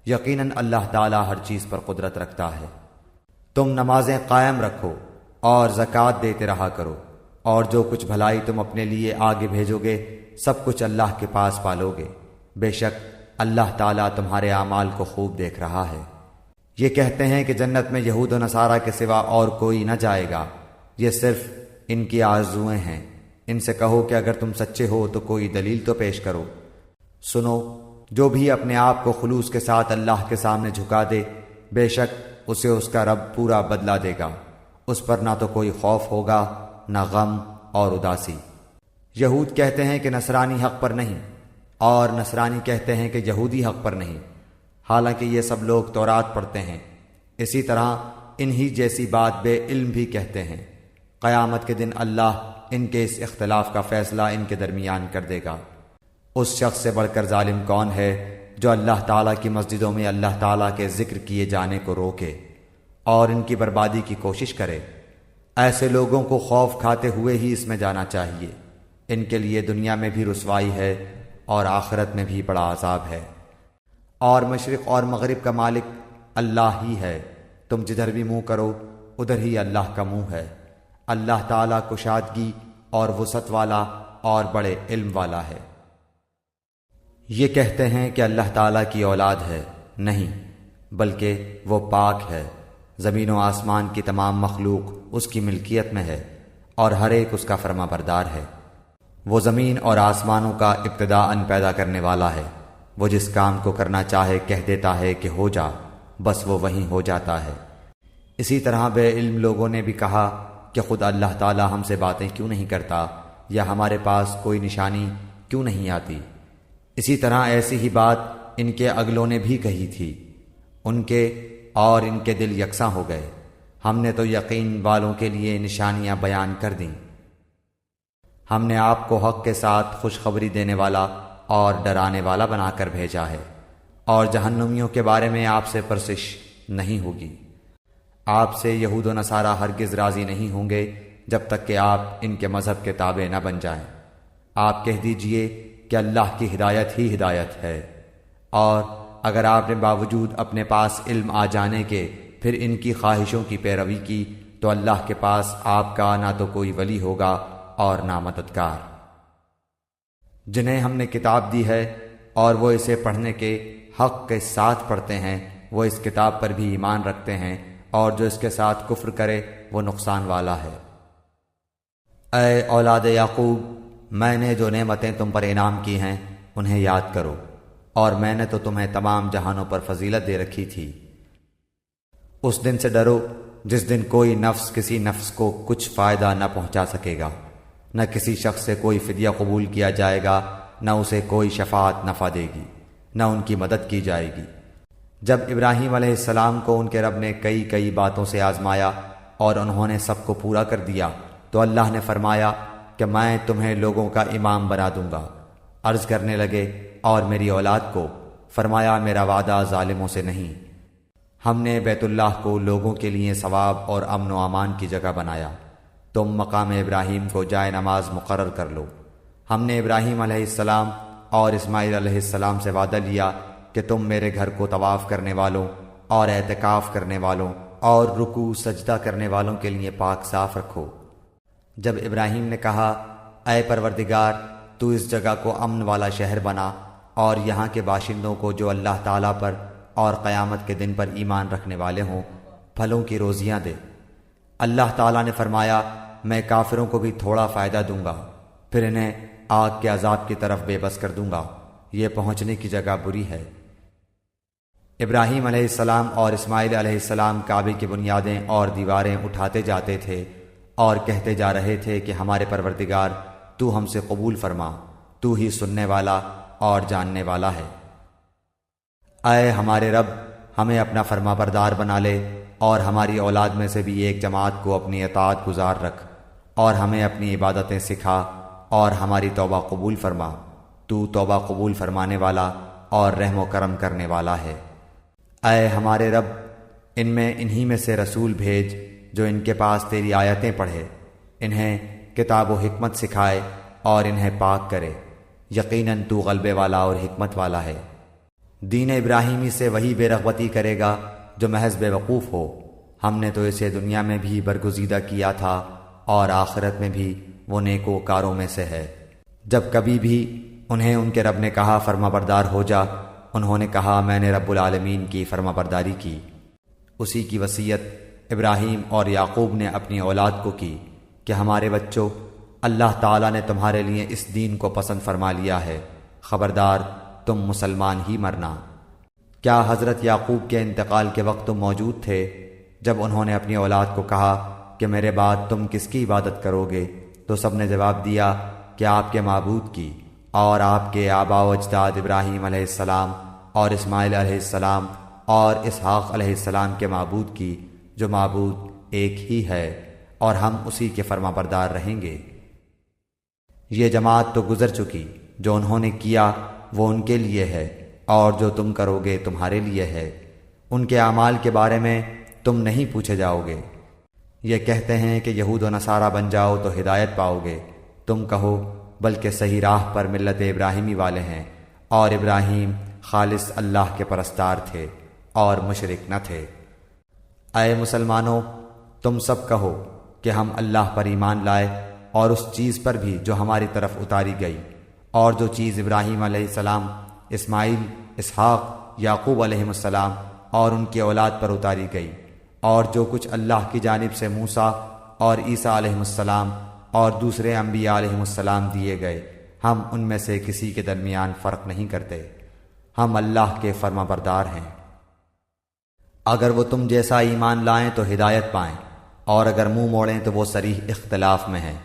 یقیناً اللہ تعالیٰ ہر چیز پر قدرت رکھتا ہے۔ تم نمازیں قائم رکھو اور زکوٰۃ دیتے رہا کرو، اور جو کچھ بھلائی تم اپنے لیے آگے بھیجو گے سب کچھ اللہ کے پاس پالو گے۔ بے شک اللہ تعالیٰ تمہارے اعمال کو خوب دیکھ رہا ہے۔ یہ کہتے ہیں کہ جنت میں یہود و نصارہ کے سوا اور کوئی نہ جائے گا، یہ صرف ان کی آرزوئیں ہیں۔ ان سے کہو کہ اگر تم سچے ہو تو کوئی دلیل تو پیش کرو۔ سنو، جو بھی اپنے آپ کو خلوص کے ساتھ اللہ کے سامنے جھکا دے، بے شک اسے اس کا رب پورا بدلہ دے گا۔ اس پر نہ تو کوئی خوف ہوگا نہ غم اور اداسی۔ یہود کہتے ہیں کہ نصرانی حق پر نہیں، اور نصرانی کہتے ہیں کہ یہودی حق پر نہیں، حالانکہ یہ سب لوگ تورات پڑھتے ہیں۔ اسی طرح انہی جیسی بات بے علم بھی کہتے ہیں۔ قیامت کے دن اللہ ان کے اس اختلاف کا فیصلہ ان کے درمیان کر دے گا۔ اس شخص سے بڑھ کر ظالم کون ہے جو اللہ تعالیٰ کی مسجدوں میں اللہ تعالیٰ کے ذکر کیے جانے کو روکے اور ان کی بربادی کی کوشش کرے؟ ایسے لوگوں کو خوف کھاتے ہوئے ہی اس میں جانا چاہیے۔ ان کے لیے دنیا میں بھی رسوائی ہے اور آخرت میں بھی بڑا عذاب ہے۔ اور مشرق اور مغرب کا مالک اللہ ہی ہے، تم جدھر بھی منہ کرو ادھر ہی اللہ کا منہ ہے۔ اللہ تعالیٰ کشادگی اور وسعت والا اور بڑے علم والا ہے۔ یہ کہتے ہیں کہ اللہ تعالیٰ کی اولاد ہے، نہیں بلکہ وہ پاک ہے۔ زمین و آسمان کی تمام مخلوق اس کی ملکیت میں ہے اور ہر ایک اس کا فرما بردار ہے۔ وہ زمین اور آسمانوں کا ابتداءً پیدا کرنے والا ہے۔ وہ جس کام کو کرنا چاہے کہہ دیتا ہے کہ ہو جا، بس وہ وہیں ہو جاتا ہے۔ اسی طرح بے علم لوگوں نے بھی کہا کہ خود اللہ تعالیٰ ہم سے باتیں کیوں نہیں کرتا، یا ہمارے پاس کوئی نشانی کیوں نہیں آتی۔ اسی طرح ایسی ہی بات ان کے اگلوں نے بھی کہی تھی، ان کے اور ان کے دل یکساں ہو گئے۔ ہم نے تو یقین والوں کے لیے نشانیاں بیان کر دیں۔ ہم نے آپ کو حق کے ساتھ خوشخبری دینے والا اور ڈرانے والا بنا کر بھیجا ہے، اور جہنمیوں کے بارے میں آپ سے پرسش نہیں ہوگی۔ آپ سے یہود و نصارہ ہرگز راضی نہیں ہوں گے جب تک کہ آپ ان کے مذہب کے تابع نہ بن جائیں۔ آپ کہہ دیجئے کہ اللہ کی ہدایت ہی ہدایت ہے، اور اگر آپ نے باوجود اپنے پاس علم آ جانے کے پھر ان کی خواہشوں کی پیروی کی تو اللہ کے پاس آپ کا نہ تو کوئی ولی ہوگا اور نہ مددگار۔ جنہیں ہم نے کتاب دی ہے اور وہ اسے پڑھنے کے حق کے ساتھ پڑھتے ہیں، وہ اس کتاب پر بھی ایمان رکھتے ہیں، اور جو اس کے ساتھ کفر کرے وہ نقصان والا ہے۔ اے اولاد یعقوب، میں نے جو نعمتیں تم پر انعام کی ہیں انہیں یاد کرو، اور میں نے تو تمہیں تمام جہانوں پر فضیلت دے رکھی تھی۔ اس دن سے ڈرو جس دن کوئی نفس کسی نفس کو کچھ فائدہ نہ پہنچا سکے گا، نہ کسی شخص سے کوئی فدیہ قبول کیا جائے گا، نہ اسے کوئی شفاعت نفع دے گی، نہ ان کی مدد کی جائے گی۔ جب ابراہیم علیہ السلام کو ان کے رب نے کئی باتوں سے آزمایا اور انہوں نے سب کو پورا کر دیا تو اللہ نے فرمایا کہ میں تمہیں لوگوں کا امام بنا دوں گا۔ عرض کرنے لگے اور میری اولاد کو؟ فرمایا میرا وعدہ ظالموں سے نہیں۔ ہم نے بیت اللہ کو لوگوں کے لیے ثواب اور امن و امان کی جگہ بنایا، تم مقام ابراہیم کو جائے نماز مقرر کر لو۔ ہم نے ابراہیم علیہ السلام اور اسماعیل علیہ السلام سے وعدہ لیا کہ تم میرے گھر کو طواف کرنے والوں اور اعتکاف کرنے والوں اور رکوع سجدہ کرنے والوں کے لیے پاک صاف رکھو۔ جب ابراہیم نے کہا اے پروردگار، تو اس جگہ کو امن والا شہر بنا اور یہاں کے باشندوں کو جو اللہ تعالیٰ پر اور قیامت کے دن پر ایمان رکھنے والے ہوں پھلوں کی روزیاں دے۔ اللہ تعالیٰ نے فرمایا میں کافروں کو بھی تھوڑا فائدہ دوں گا، پھر انہیں آگ کے عذاب کی طرف بے بس کر دوں گا، یہ پہنچنے کی جگہ بری ہے۔ ابراہیم علیہ السلام اور اسماعیل علیہ السلام کعبے کی بنیادیں اور دیواریں اٹھاتے جاتے تھے اور کہتے جا رہے تھے کہ ہمارے پروردگار تو ہم سے قبول فرما، تو ہی سننے والا اور جاننے والا ہے۔ اے ہمارے رب، ہمیں اپنا فرما بردار بنا لے اور ہماری اولاد میں سے بھی ایک جماعت کو اپنی اطاعت گزار رکھ، اور ہمیں اپنی عبادتیں سکھا اور ہماری توبہ قبول فرما، تو توبہ قبول فرمانے والا اور رحم و کرم کرنے والا ہے۔ اے ہمارے رب، ان میں انہی میں سے رسول بھیج جو ان کے پاس تیری آیتیں پڑھے، انہیں کتاب و حکمت سکھائے اور انہیں پاک کرے، یقیناً تو غلبے والا اور حکمت والا ہے۔ دین ابراہیمی سے وہی بے رغبتی کرے گا جو محض بے وقوف ہو۔ ہم نے تو اسے دنیا میں بھی برگزیدہ کیا تھا اور آخرت میں بھی وہ نیکوکاروں میں سے ہے۔ جب کبھی بھی انہیں ان کے رب نے کہا فرما بردار ہو جا، انہوں نے کہا میں نے رب العالمین کی فرما برداری کی۔ اسی کی وصیت ابراہیم اور یعقوب نے اپنی اولاد کو کی کہ ہمارے بچوں، اللہ تعالیٰ نے تمہارے لیے اس دین کو پسند فرما لیا ہے، خبردار تم مسلمان ہی مرنا۔ کیا حضرت یعقوب کے انتقال کے وقت تم موجود تھے جب انہوں نے اپنی اولاد کو کہا کہ میرے بعد تم کس کی عبادت کرو گے؟ تو سب نے جواب دیا کہ آپ کے معبود کی، اور آپ کے آبا و اجداد ابراہیم علیہ السلام اور اسماعیل علیہ السلام اور اسحاق علیہ السلام کے معبود کی، جو معبود ایک ہی ہے، اور ہم اسی کے فرما بردار رہیں گے۔ یہ جماعت تو گزر چکی، جو انہوں نے کیا وہ ان کے لیے ہے، اور جو تم کرو گے تمہارے لیے ہے۔ ان کے اعمال کے بارے میں تم نہیں پوچھے جاؤ گے۔ یہ کہتے ہیں کہ یہود و نصارہ بن جاؤ تو ہدایت پاؤ گے۔ تم کہو بلکہ صحیح راہ پر ملت ابراہیمی والے ہیں، اور ابراہیم خالص اللہ کے پرستار تھے اور مشرک نہ تھے۔ اے مسلمانوں، تم سب کہو کہ ہم اللہ پر ایمان لائے اور اس چیز پر بھی جو ہماری طرف اتاری گئی، اور جو چیز ابراہیم علیہ السلام، اسماعیل، اسحاق، یعقوب علیہ السلام اور ان کی اولاد پر اتاری گئی، اور جو کچھ اللہ کی جانب سے موسیٰ اور عیسیٰ علیہ السلام اور دوسرے انبیاء علیہ السلام دیے گئے، ہم ان میں سے کسی کے درمیان فرق نہیں کرتے، ہم اللہ کے فرما بردار ہیں۔ اگر وہ تم جیسا ایمان لائیں تو ہدایت پائیں، اور اگر منہ موڑیں تو وہ صریح اختلاف میں ہیں۔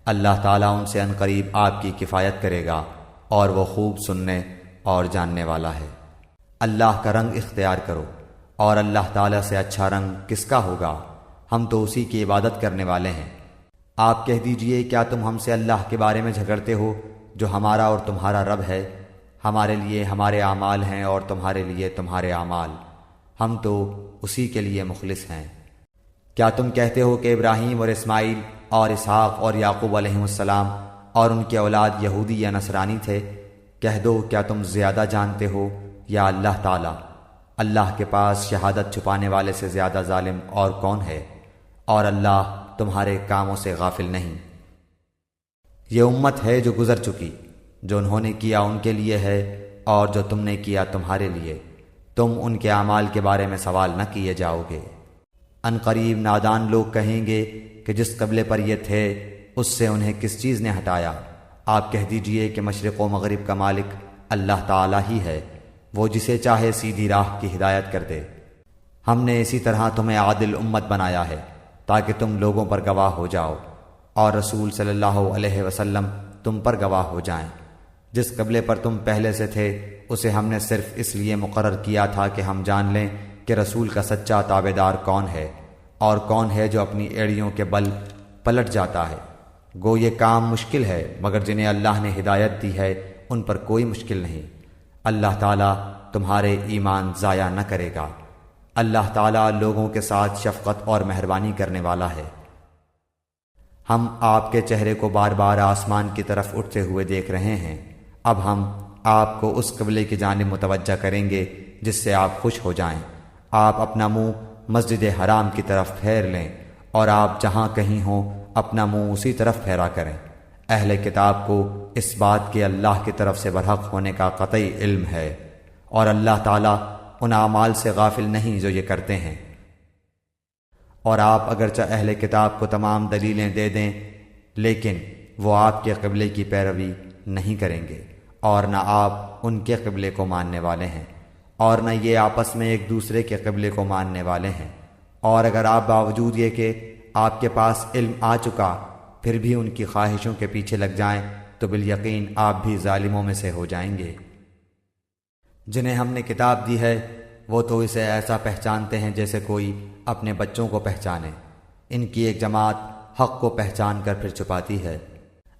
اللہ تعالیٰ ان سے عنقریب آپ کی کفایت کرے گا، اور وہ خوب سننے اور جاننے والا ہے۔ اللہ کا رنگ اختیار کرو، اور اللہ تعالیٰ سے اچھا رنگ کس کا ہوگا؟ ہم تو اسی کی عبادت کرنے والے ہیں۔ آپ کہہ دیجئے، کیا تم ہم سے اللہ کے بارے میں جھگڑتے ہو جو ہمارا اور تمہارا رب ہے؟ ہمارے لیے ہمارے اعمال ہیں اور تمہارے لیے تمہارے اعمال، ہم تو اسی کے لیے مخلص ہیں۔ کیا تم کہتے ہو کہ ابراہیم اور اسماعیل اور اسحاق اور یعقوب علیہ السلام اور ان کے اولاد یہودی یا نصرانی تھے؟ کہہ دو، کیا تم زیادہ جانتے ہو یا اللہ تعالیٰ؟ اللہ کے پاس شہادت چھپانے والے سے زیادہ ظالم اور کون ہے؟ اور اللہ تمہارے کاموں سے غافل نہیں۔ یہ امت ہے جو گزر چکی، جو انہوں نے کیا ان کے لیے ہے، اور جو تم نے کیا تمہارے لیے، تم ان کے اعمال کے بارے میں سوال نہ کیے جاؤ گے۔ ان قریب نادان لوگ کہیں گے کہ جس قبلے پر یہ تھے اس سے انہیں کس چیز نے ہٹایا؟ آپ کہہ دیجئے کہ مشرق و مغرب کا مالک اللہ تعالیٰ ہی ہے، وہ جسے چاہے سیدھی راہ کی ہدایت کر دے۔ ہم نے اسی طرح تمہیں عادل امت بنایا ہے تاکہ تم لوگوں پر گواہ ہو جاؤ، اور رسول صلی اللہ علیہ وسلم تم پر گواہ ہو جائیں۔ جس قبلے پر تم پہلے سے تھے اسے ہم نے صرف اس لیے مقرر کیا تھا کہ ہم جان لیں کہ رسول کا سچا تابعدار کون ہے، اور کون ہے جو اپنی ایڑیوں کے بل پلٹ جاتا ہے۔ گو یہ کام مشکل ہے، مگر جنہیں اللہ نے ہدایت دی ہے ان پر کوئی مشکل نہیں۔ اللہ تعالیٰ تمہارے ایمان ضائع نہ کرے گا۔ اللہ تعالیٰ لوگوں کے ساتھ شفقت اور مہربانی کرنے والا ہے۔ ہم آپ کے چہرے کو بار بار آسمان کی طرف اٹھتے ہوئے دیکھ رہے ہیں۔ اب ہم آپ کو اس قبلے کی جانب متوجہ کریں گے جس سے آپ خوش ہو جائیں۔ آپ اپنا منہ مسجد حرام کی طرف پھیر لیں، اور آپ جہاں کہیں ہوں اپنا منہ اسی طرف پھیرا کریں۔ اہل کتاب کو اس بات کے اللہ کی طرف سے برحق ہونے کا قطعی علم ہے، اور اللہ تعالیٰ ان اعمال سے غافل نہیں جو یہ کرتے ہیں۔ اور آپ اگرچہ اہل کتاب کو تمام دلیلیں دے دیں، لیکن وہ آپ کے قبلے کی پیروی نہیں کریں گے، اور نہ آپ ان کے قبلے کو ماننے والے ہیں، اور نہ یہ آپس میں ایک دوسرے کے قبلے کو ماننے والے ہیں۔ اور اگر آپ باوجود یہ کہ آپ کے پاس علم آ چکا پھر بھی ان کی خواہشوں کے پیچھے لگ جائیں تو بالیقین آپ بھی ظالموں میں سے ہو جائیں گے۔ جنہیں ہم نے کتاب دی ہے وہ تو اسے ایسا پہچانتے ہیں جیسے کوئی اپنے بچوں کو پہچانے۔ ان کی ایک جماعت حق کو پہچان کر پھر چھپاتی ہے۔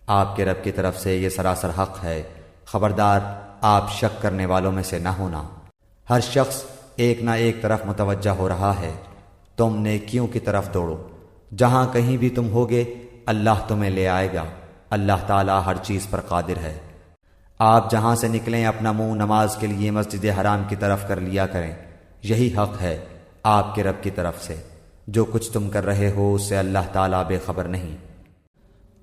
آپ کے رب کی طرف سے یہ سراسر حق ہے، خبردار آپ شک کرنے والوں میں سے نہ ہونا۔ ہر شخص ایک نہ ایک طرف متوجہ ہو رہا ہے، تم نیکیوں کی طرف دوڑو، جہاں کہیں بھی تم ہوگے اللہ تمہیں لے آئے گا۔ اللہ تعالیٰ ہر چیز پر قادر ہے۔ آپ جہاں سے نکلیں اپنا منہ نماز کے لیے مسجد حرام کی طرف کر لیا کریں، یہی حق ہے آپ کے رب کی طرف سے۔ جو کچھ تم کر رہے ہو اس سے اللہ تعالیٰ بے خبر نہیں۔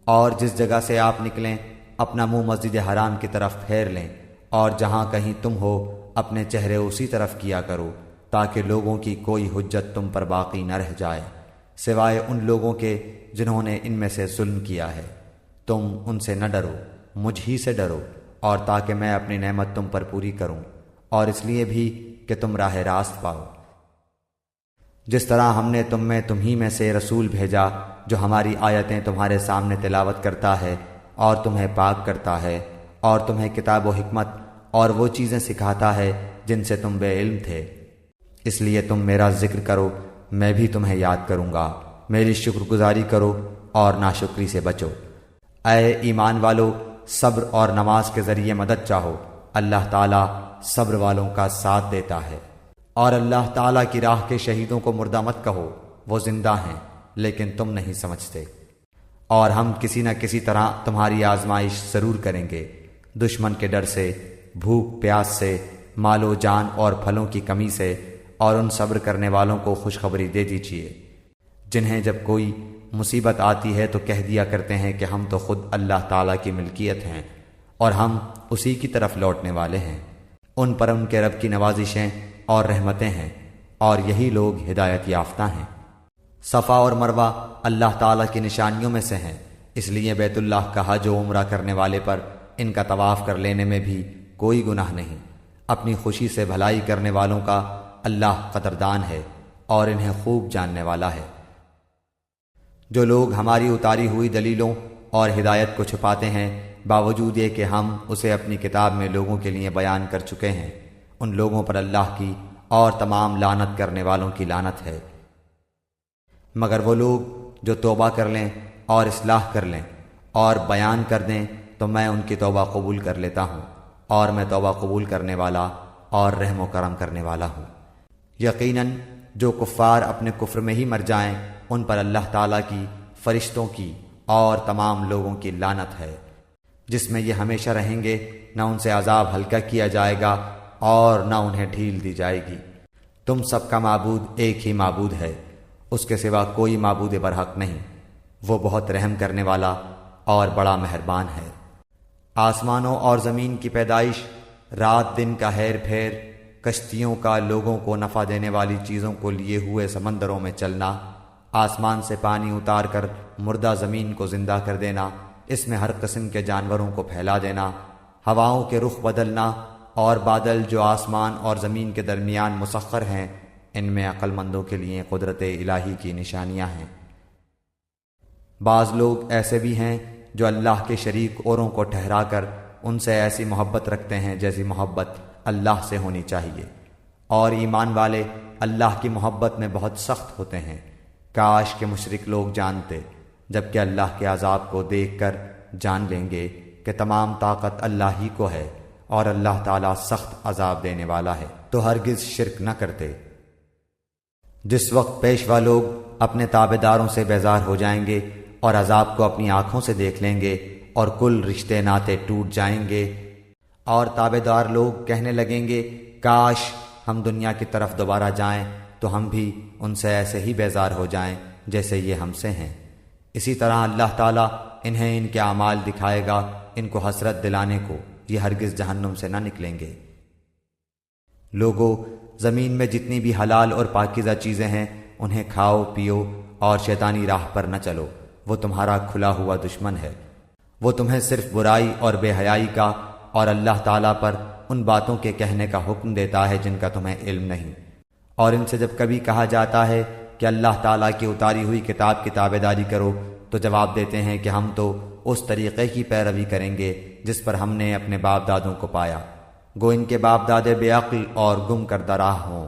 اور جس جگہ سے آپ نکلیں اپنا منہ مسجد حرام کی طرف پھیر لیں، اور جہاں کہیں تم ہو اپنے چہرے اسی طرف کیا کرو، تاکہ لوگوں کی کوئی حجت تم پر باقی نہ رہ جائے سوائے ان لوگوں کے جنہوں نے ان میں سے ظلم کیا ہے۔ تم ان سے نہ ڈرو، مجھ ہی سے ڈرو، اور تاکہ میں اپنی نعمت تم پر پوری کروں، اور اس لیے بھی کہ تم راہ راست پاؤ۔ جس طرح ہم نے تمہیں میں سے رسول بھیجا جو ہماری آیتیں تمہارے سامنے تلاوت کرتا ہے اور تمہیں پاک کرتا ہے، اور تمہیں کتاب و حکمت اور وہ چیزیں سکھاتا ہے جن سے تم بے علم تھے، اس لیے تم میرا ذکر کرو، میں بھی تمہیں یاد کروں گا۔ میری شکر گزاری کرو اور ناشکری سے بچو۔ اے ایمان والو، صبر اور نماز کے ذریعے مدد چاہو، اللہ تعالیٰ صبر والوں کا ساتھ دیتا ہے۔ اور اللہ تعالیٰ کی راہ کے شہیدوں کو مردہ مت کہو، وہ زندہ ہیں لیکن تم نہیں سمجھتے۔ اور ہم کسی نہ کسی طرح تمہاری آزمائش ضرور کریں گے، دشمن کے ڈر سے، بھوک پیاس سے، مال و جان اور پھلوں کی کمی سے، اور ان صبر کرنے والوں کو خوشخبری دے دیجیے جنہیں جب کوئی مصیبت آتی ہے تو کہہ دیا کرتے ہیں کہ ہم تو خود اللہ تعالیٰ کی ملکیت ہیں اور ہم اسی کی طرف لوٹنے والے ہیں۔ ان پر ان کے رب کی نوازشیں اور رحمتیں ہیں اور یہی لوگ ہدایت یافتہ ہیں۔ صفا اور مروہ اللہ تعالیٰ کی نشانیوں میں سے ہیں، اس لیے بیت اللہ کا حج و عمرہ کرنے والے پر ان کا طواف کر لینے میں بھی کوئی گناہ نہیں۔ اپنی خوشی سے بھلائی کرنے والوں کا اللہ قدردان ہے اور انہیں خوب جاننے والا ہے۔ جو لوگ ہماری اتاری ہوئی دلیلوں اور ہدایت کو چھپاتے ہیں باوجود یہ کہ ہم اسے اپنی کتاب میں لوگوں کے لیے بیان کر چکے ہیں، ان لوگوں پر اللہ کی اور تمام لعنت کرنے والوں کی لعنت ہے۔ مگر وہ لوگ جو توبہ کر لیں اور اصلاح کر لیں اور بیان کر دیں تو میں ان کی توبہ قبول کر لیتا ہوں، اور میں توبہ قبول کرنے والا اور رحم و کرم کرنے والا ہوں۔ یقیناً جو کفار اپنے کفر میں ہی مر جائیں ان پر اللہ تعالیٰ کی، فرشتوں کی اور تمام لوگوں کی لعنت ہے، جس میں یہ ہمیشہ رہیں گے، نہ ان سے عذاب ہلکا کیا جائے گا اور نہ انہیں ڈھیل دی جائے گی۔ تم سب کا معبود ایک ہی معبود ہے، اس کے سوا کوئی معبود برحق نہیں، وہ بہت رحم کرنے والا اور بڑا مہربان ہے۔ آسمانوں اور زمین کی پیدائش، رات دن کا ہیر پھیر، کشتیوں کا لوگوں کو نفع دینے والی چیزوں کو لیے ہوئے سمندروں میں چلنا، آسمان سے پانی اتار کر مردہ زمین کو زندہ کر دینا، اس میں ہر قسم کے جانوروں کو پھیلا دینا، ہواؤں کے رخ بدلنا اور بادل جو آسمان اور زمین کے درمیان مسخر ہیں، ان میں عقل مندوں کے لیے قدرت الہی کی نشانیاں ہیں۔ بعض لوگ ایسے بھی ہیں جو اللہ کے شریک اوروں کو ٹھہرا کر ان سے ایسی محبت رکھتے ہیں جیسی محبت اللہ سے ہونی چاہیے، اور ایمان والے اللہ کی محبت میں بہت سخت ہوتے ہیں۔ کاش کہ مشرک لوگ جانتے، جبکہ اللہ کے عذاب کو دیکھ کر جان لیں گے کہ تمام طاقت اللہ ہی کو ہے اور اللہ تعالیٰ سخت عذاب دینے والا ہے، تو ہرگز شرک نہ کرتے۔ جس وقت پیشوا لوگ اپنے تابع داروں سے بیزار ہو جائیں گے اور عذاب کو اپنی آنکھوں سے دیکھ لیں گے اور کل رشتے ناطے ٹوٹ جائیں گے، اور تابع دار لوگ کہنے لگیں گے کاش ہم دنیا کی طرف دوبارہ جائیں تو ہم بھی ان سے ایسے ہی بیزار ہو جائیں جیسے یہ ہم سے ہیں۔ اسی طرح اللہ تعالیٰ انہیں ان کے اعمال دکھائے گا، ان کو حسرت دلانے کو، یہ ہرگز جہنم سے نہ نکلیں گے۔ لوگو، زمین میں جتنی بھی حلال اور پاکیزہ چیزیں ہیں انہیں کھاؤ پیو اور شیطانی راہ پر نہ چلو، وہ تمہارا کھلا ہوا دشمن ہے۔ وہ تمہیں صرف برائی اور بے حیائی کا اور اللہ تعالیٰ پر ان باتوں کے کہنے کا حکم دیتا ہے جن کا تمہیں علم نہیں، اور ان سے جب کبھی کہا جاتا ہے کہ اللہ تعالیٰ کی اتاری ہوئی کتاب کی تابع داری کرو تو جواب دیتے ہیں کہ ہم تو اس طریقے کی پیروی کریں گے جس پر ہم نے اپنے باپ دادوں کو پایا، گو ان کے باپ دادے بے عقل اور گم کردہ راہ ہوں۔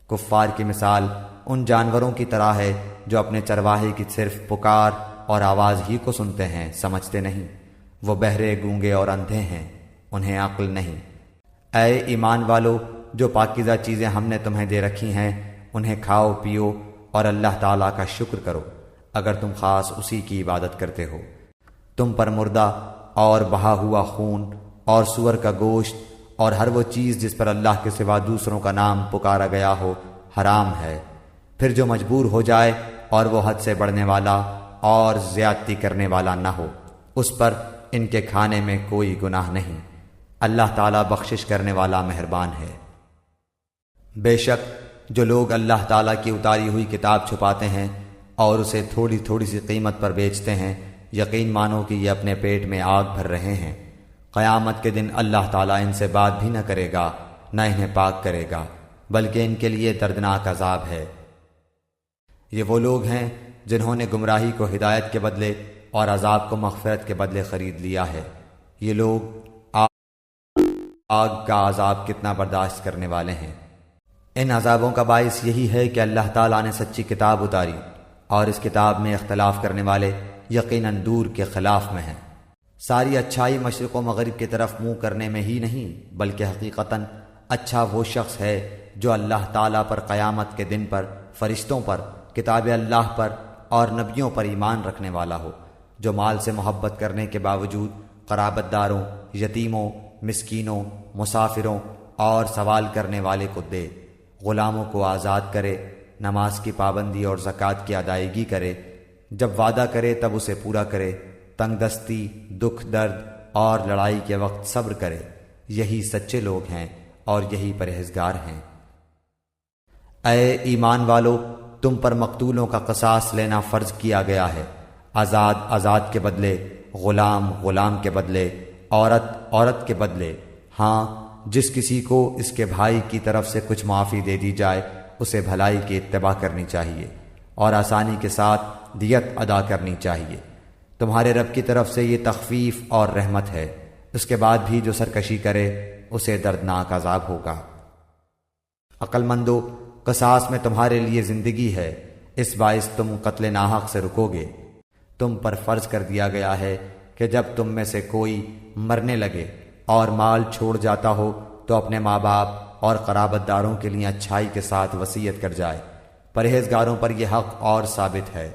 کفار کی مثال ان جانوروں کی طرح ہے جو اپنے چرواہے کی صرف پکار اور آواز ہی کو سنتے ہیں، سمجھتے نہیں۔ وہ بہرے، گونگے اور اندھے ہیں، انہیں عقل نہیں۔ اے ایمان والو، جو پاکیزہ چیزیں ہم نے تمہیں دے رکھی ہیں انہیں کھاؤ پیو اور اللہ تعالیٰ کا شکر کرو اگر تم خاص اسی کی عبادت کرتے ہو۔ تم پر مردہ اور بہا ہوا خون اور سور کا گوشت اور ہر وہ چیز جس پر اللہ کے سوا دوسروں کا نام پکارا گیا ہو حرام ہے۔ پھر جو مجبور ہو جائے اور وہ حد سے بڑھنے والا اور زیادتی کرنے والا نہ ہو، اس پر ان کے کھانے میں کوئی گناہ نہیں، اللہ تعالیٰ بخشش کرنے والا مہربان ہے۔ بے شک جو لوگ اللہ تعالیٰ کی اتاری ہوئی کتاب چھپاتے ہیں اور اسے تھوڑی تھوڑی سی قیمت پر بیچتے ہیں، یقین مانو کہ یہ اپنے پیٹ میں آگ بھر رہے ہیں۔ قیامت کے دن اللہ تعالیٰ ان سے بات بھی نہ کرے گا، نہ انہیں پاک کرے گا، بلکہ ان کے لیے دردناک عذاب ہے۔ یہ وہ لوگ ہیں جنہوں نے گمراہی کو ہدایت کے بدلے اور عذاب کو مغفرت کے بدلے خرید لیا ہے۔ یہ لوگ آگ کا عذاب کتنا برداشت کرنے والے ہیں۔ ان عذابوں کا باعث یہی ہے کہ اللہ تعالیٰ نے سچی کتاب اتاری اور اس کتاب میں اختلاف کرنے والے یقیناً دور کے خلاف میں ہیں۔ ساری اچھائی مشرق و مغرب کی طرف منہ کرنے میں ہی نہیں، بلکہ حقیقتاً اچھا وہ شخص ہے جو اللہ تعالیٰ پر، قیامت کے دن پر، فرشتوں پر، کتاب اللہ پر اور نبیوں پر ایمان رکھنے والا ہو، جو مال سے محبت کرنے کے باوجود قرابت داروں، یتیموں، مسکینوں، مسافروں اور سوال کرنے والے کو دے، غلاموں کو آزاد کرے، نماز کی پابندی اور زکوٰۃ کی ادائیگی کرے، جب وعدہ کرے تب اسے پورا کرے، تنگ دستی، دکھ درد اور لڑائی کے وقت صبر کرے۔ یہی سچے لوگ ہیں اور یہی پرہیزگار ہیں۔ اے ایمان والو، تم پر مقتولوں کا قصاص لینا فرض کیا گیا ہے، آزاد آزاد کے بدلے، غلام غلام کے بدلے، عورت عورت کے بدلے۔ ہاں، جس کسی کو اس کے بھائی کی طرف سے کچھ معافی دے دی جائے اسے بھلائی کی اتباع کرنی چاہیے اور آسانی کے ساتھ دیت ادا کرنی چاہیے۔ تمہارے رب کی طرف سے یہ تخفیف اور رحمت ہے۔ اس کے بعد بھی جو سرکشی کرے اسے دردناک عذاب ہوگا۔ عقل مندو، قصاص میں تمہارے لیے زندگی ہے، اس باعث تم قتل ناحق سے رکو گے۔ تم پر فرض کر دیا گیا ہے کہ جب تم میں سے کوئی مرنے لگے اور مال چھوڑ جاتا ہو تو اپنے ماں باپ اور قرابت داروں کے لیے اچھائی کے ساتھ وصیت کر جائے۔ پرہیزگاروں پر یہ حق اور ثابت ہے۔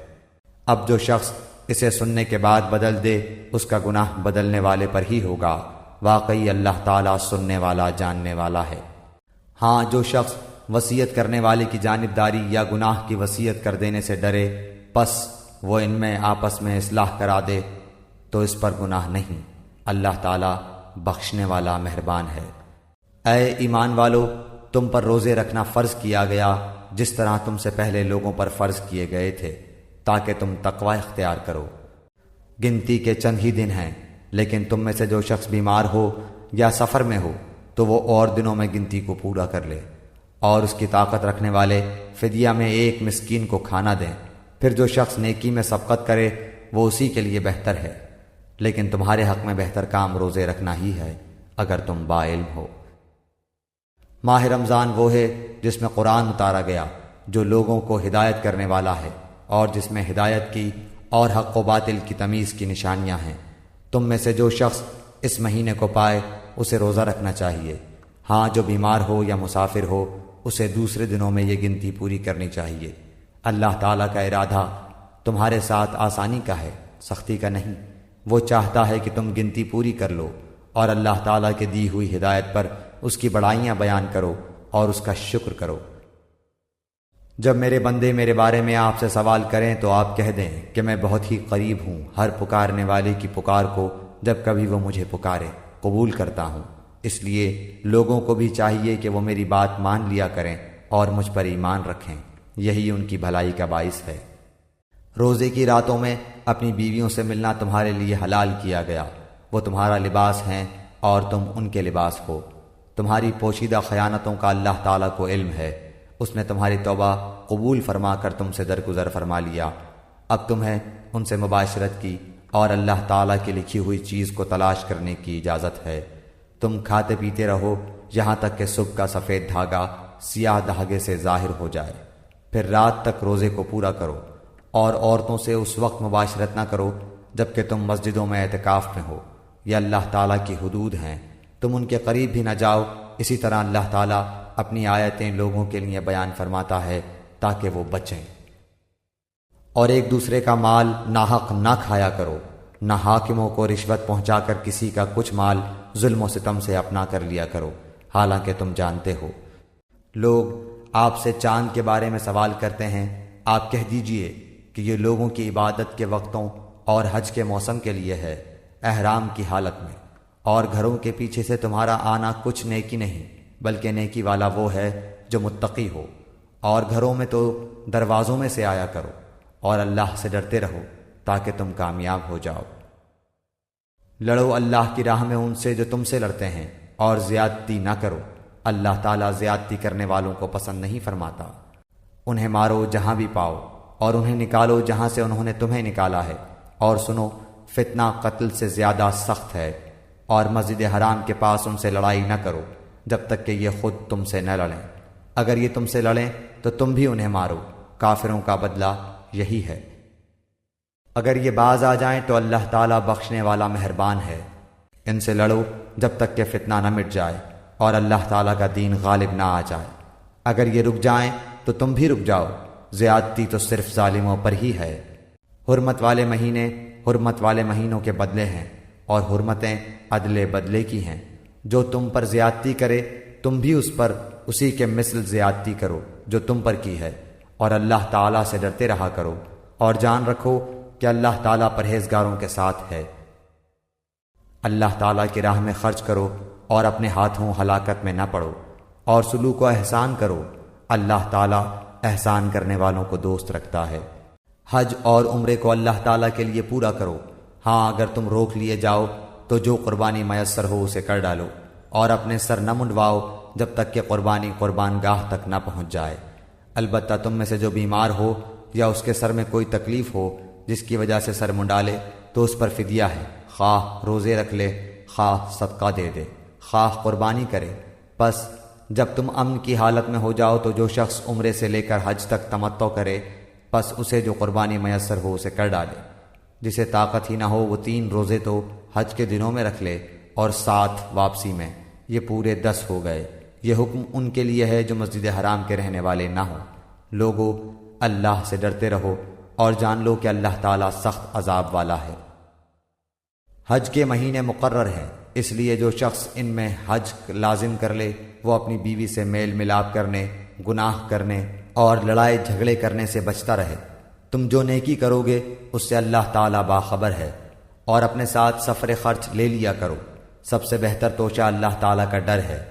اب جو شخص اسے سننے کے بعد بدل دے اس کا گناہ بدلنے والے پر ہی ہوگا۔ واقعی اللہ تعالیٰ سننے والا جاننے والا ہے۔ ہاں، جو شخص وصیت کرنے والے کی جانبداری یا گناہ کی وصیت کر دینے سے ڈرے پس وہ ان میں آپس میں اصلاح کرا دے تو اس پر گناہ نہیں۔ اللہ تعالیٰ بخشنے والا مہربان ہے۔ اے ایمان والو، تم پر روزے رکھنا فرض کیا گیا جس طرح تم سے پہلے لوگوں پر فرض کیے گئے تھے تاکہ تم تقوی اختیار کرو۔ گنتی کے چند ہی دن ہیں، لیکن تم میں سے جو شخص بیمار ہو یا سفر میں ہو تو وہ اور دنوں میں گنتی کو پورا کر لے، اور اس کی طاقت رکھنے والے فدیہ میں ایک مسکین کو کھانا دیں۔ پھر جو شخص نیکی میں سبقت کرے وہ اسی کے لیے بہتر ہے، لیکن تمہارے حق میں بہتر کام روزے رکھنا ہی ہے اگر تم باعلم ہو۔ ماہ رمضان وہ ہے جس میں قرآن اتارا گیا، جو لوگوں کو ہدایت کرنے والا ہے اور جس میں ہدایت کی اور حق و باطل کی تمیز کی نشانیاں ہیں۔ تم میں سے جو شخص اس مہینے کو پائے اسے روزہ رکھنا چاہیے۔ ہاں، جو بیمار ہو یا مسافر ہو اسے دوسرے دنوں میں یہ گنتی پوری کرنی چاہیے۔ اللہ تعالیٰ کا ارادہ تمہارے ساتھ آسانی کا ہے، سختی کا نہیں۔ وہ چاہتا ہے کہ تم گنتی پوری کر لو اور اللہ تعالیٰ کے دی ہوئی ہدایت پر اس کی بڑائیاں بیان کرو اور اس کا شکر کرو۔ جب میرے بندے میرے بارے میں آپ سے سوال کریں تو آپ کہہ دیں کہ میں بہت ہی قریب ہوں، ہر پکارنے والے کی پکار کو جب کبھی وہ مجھے پکارے قبول کرتا ہوں۔ اس لیے لوگوں کو بھی چاہیے کہ وہ میری بات مان لیا کریں اور مجھ پر ایمان رکھیں، یہی ان کی بھلائی کا باعث ہے۔ روزے کی راتوں میں اپنی بیویوں سے ملنا تمہارے لیے حلال کیا گیا، وہ تمہارا لباس ہیں اور تم ان کے لباس ہو۔ تمہاری پوشیدہ خیانتوں کا اللہ تعالیٰ کو علم ہے، اس نے تمہاری توبہ قبول فرما کر تم سے درگزر فرما لیا۔ اب تمہیں ان سے مباشرت کی اور اللہ تعالیٰ کی لکھی ہوئی چیز کو تلاش کرنے کی اجازت ہے۔ تم کھاتے پیتے رہو یہاں تک کہ صبح کا سفید دھاگا سیاہ دھاگے سے ظاہر ہو جائے، پھر رات تک روزے کو پورا کرو، اور عورتوں سے اس وقت مباشرت نہ کرو جبکہ تم مسجدوں میں اعتکاف میں ہو، یہ اللہ تعالیٰ کی حدود ہیں، تم ان کے قریب بھی نہ جاؤ۔ اسی طرح اللہ تعالیٰ اپنی آیتیں لوگوں کے لیے بیان فرماتا ہے تاکہ وہ بچیں۔ اور ایک دوسرے کا مال ناحق نہ کھایا کرو، نہ حاکموں کو رشوت پہنچا کر کسی کا کچھ مال ظلم و ستم سے اپنا کر لیا کرو، حالانکہ تم جانتے ہو۔ لوگ آپ سے چاند کے بارے میں سوال کرتے ہیں، آپ کہہ دیجئے کہ یہ لوگوں کی عبادت کے وقتوں اور حج کے موسم کے لیے ہے، احرام کی حالت میں، اور گھروں کے پیچھے سے تمہارا آنا کچھ نیکی نہیں بلکہ نیکی والا وہ ہے جو متقی ہو، اور گھروں میں تو دروازوں میں سے آیا کرو، اور اللہ سے ڈرتے رہو تاکہ تم کامیاب ہو جاؤ۔ لڑو اللہ کی راہ میں ان سے جو تم سے لڑتے ہیں، اور زیادتی نہ کرو، اللہ تعالیٰ زیادتی کرنے والوں کو پسند نہیں فرماتا۔ انہیں مارو جہاں بھی پاؤ، اور انہیں نکالو جہاں سے انہوں نے تمہیں نکالا ہے، اور سنو فتنہ قتل سے زیادہ سخت ہے، اور مسجد حرام کے پاس ان سے لڑائی نہ کرو جب تک کہ یہ خود تم سے نہ لڑیں، اگر یہ تم سے لڑیں تو تم بھی انہیں مارو، کافروں کا بدلہ یہی ہے۔ اگر یہ باز آ جائیں تو اللہ تعالیٰ بخشنے والا مہربان ہے۔ ان سے لڑو جب تک کہ فتنہ نہ مٹ جائے اور اللہ تعالیٰ کا دین غالب نہ آ جائے۔ اگر یہ رک جائیں تو تم بھی رک جاؤ، زیادتی تو صرف ظالموں پر ہی ہے۔ حرمت والے مہینے حرمت والے مہینوں کے بدلے ہیں، اور حرمتیں عدل بدلے کی ہیں۔ جو تم پر زیادتی کرے تم بھی اس پر اسی کے مثل زیادتی کرو جو تم پر کی ہے، اور اللہ تعالیٰ سے ڈرتے رہا کرو، اور جان رکھو کہ اللہ تعالیٰ پرہیزگاروں کے ساتھ ہے۔ اللہ تعالیٰ کی راہ میں خرچ کرو اور اپنے ہاتھوں ہلاکت میں نہ پڑو، اور سلوک و احسان کرو، اللہ تعالیٰ احسان کرنے والوں کو دوست رکھتا ہے۔ حج اور عمرے کو اللہ تعالیٰ کے لیے پورا کرو۔ ہاں اگر تم روک لیے جاؤ تو جو قربانی میسر ہو اسے کر ڈالو، اور اپنے سر نہ منڈواؤ جب تک کہ قربانی قربان گاہ تک نہ پہنچ جائے۔ البتہ تم میں سے جو بیمار ہو یا اس کے سر میں کوئی تکلیف ہو جس کی وجہ سے سر منڈالے تو اس پر فدیہ ہے، خواہ روزے رکھ لے، خواہ صدقہ دے دے، خواہ قربانی کرے۔ پس جب تم امن کی حالت میں ہو جاؤ تو جو شخص عمرے سے لے کر حج تک تمتع کرے، پس اسے جو قربانی میسر ہو اسے کر ڈالے۔ جسے طاقت ہی نہ ہو وہ 3 روزے تو حج کے دنوں میں رکھ لے اور 7 واپسی میں، یہ پورے 10 ہو گئے۔ یہ حکم ان کے لیے ہے جو مسجد حرام کے رہنے والے نہ ہوں۔ لوگو اللہ سے ڈرتے رہو اور جان لو کہ اللہ تعالیٰ سخت عذاب والا ہے۔ حج کے مہینے مقرر ہیں، اس لیے جو شخص ان میں حج لازم کر لے وہ اپنی بیوی سے میل ملاپ کرنے، گناہ کرنے اور لڑائی جھگڑے کرنے سے بچتا رہے۔ تم جو نیکی کرو گے اس سے اللہ تعالیٰ باخبر ہے، اور اپنے ساتھ سفر خرچ لے لیا کرو۔ سب سے بہتر توشہ اللہ تعالیٰ کا ڈر ہے،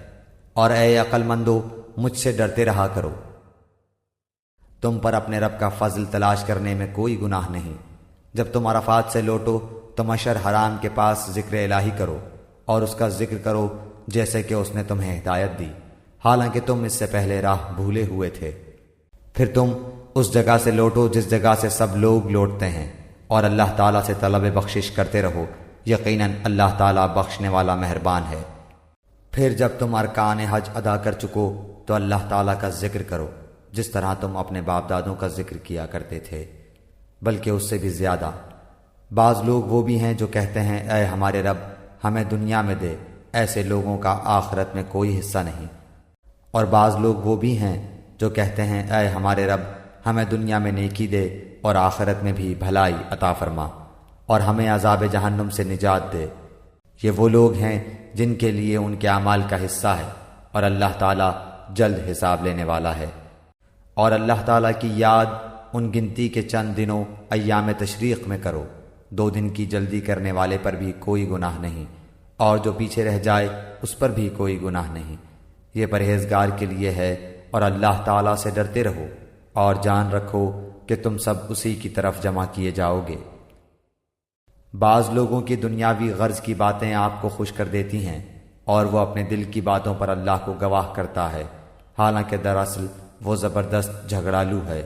اور اے عقل مندو مجھ سے ڈرتے رہا کرو۔ تم پر اپنے رب کا فضل تلاش کرنے میں کوئی گناہ نہیں۔ جب تم عرفات سے لوٹو تو مشعر حرام کے پاس ذکر الہی کرو اور اس کا ذکر کرو جیسے کہ اس نے تمہیں ہدایت دی، حالانکہ تم اس سے پہلے راہ بھولے ہوئے تھے۔ پھر تم اس جگہ سے لوٹو جس جگہ سے سب لوگ لوٹتے ہیں، اور اللہ تعالیٰ سے طلب بخشش کرتے رہو، یقیناً اللہ تعالیٰ بخشنے والا مہربان ہے۔ پھر جب تم ارکان حج ادا کر چکو تو اللہ تعالیٰ کا ذکر کرو جس طرح تم اپنے باپ دادوں کا ذکر کیا کرتے تھے، بلکہ اس سے بھی زیادہ۔ بعض لوگ وہ بھی ہیں جو کہتے ہیں اے ہمارے رب ہمیں دنیا میں دے، ایسے لوگوں کا آخرت میں کوئی حصہ نہیں۔ اور بعض لوگ وہ بھی ہیں جو کہتے ہیں اے ہمارے رب ہمیں دنیا میں نیکی دے اور آخرت میں بھی بھلائی عطا فرما، اور ہمیں عذاب جہنم سے نجات دے۔ یہ وہ لوگ ہیں جن کے لیے ان کے اعمال کا حصہ ہے، اور اللہ تعالیٰ جلد حساب لینے والا ہے۔ اور اللہ تعالیٰ کی یاد ان گنتی کے چند دنوں ایام تشریق میں کرو۔ 2 دن کی جلدی کرنے والے پر بھی کوئی گناہ نہیں، اور جو پیچھے رہ جائے اس پر بھی کوئی گناہ نہیں۔ یہ پرہیزگار کے لیے ہے، اور اللہ تعالیٰ سے ڈرتے رہو اور جان رکھو کہ تم سب اسی کی طرف جمع کیے جاؤ گے۔ بعض لوگوں کی دنیاوی غرض کی باتیں آپ کو خوش کر دیتی ہیں، اور وہ اپنے دل کی باتوں پر اللہ کو گواہ کرتا ہے، حالانکہ دراصل وہ زبردست جھگڑالو ہے۔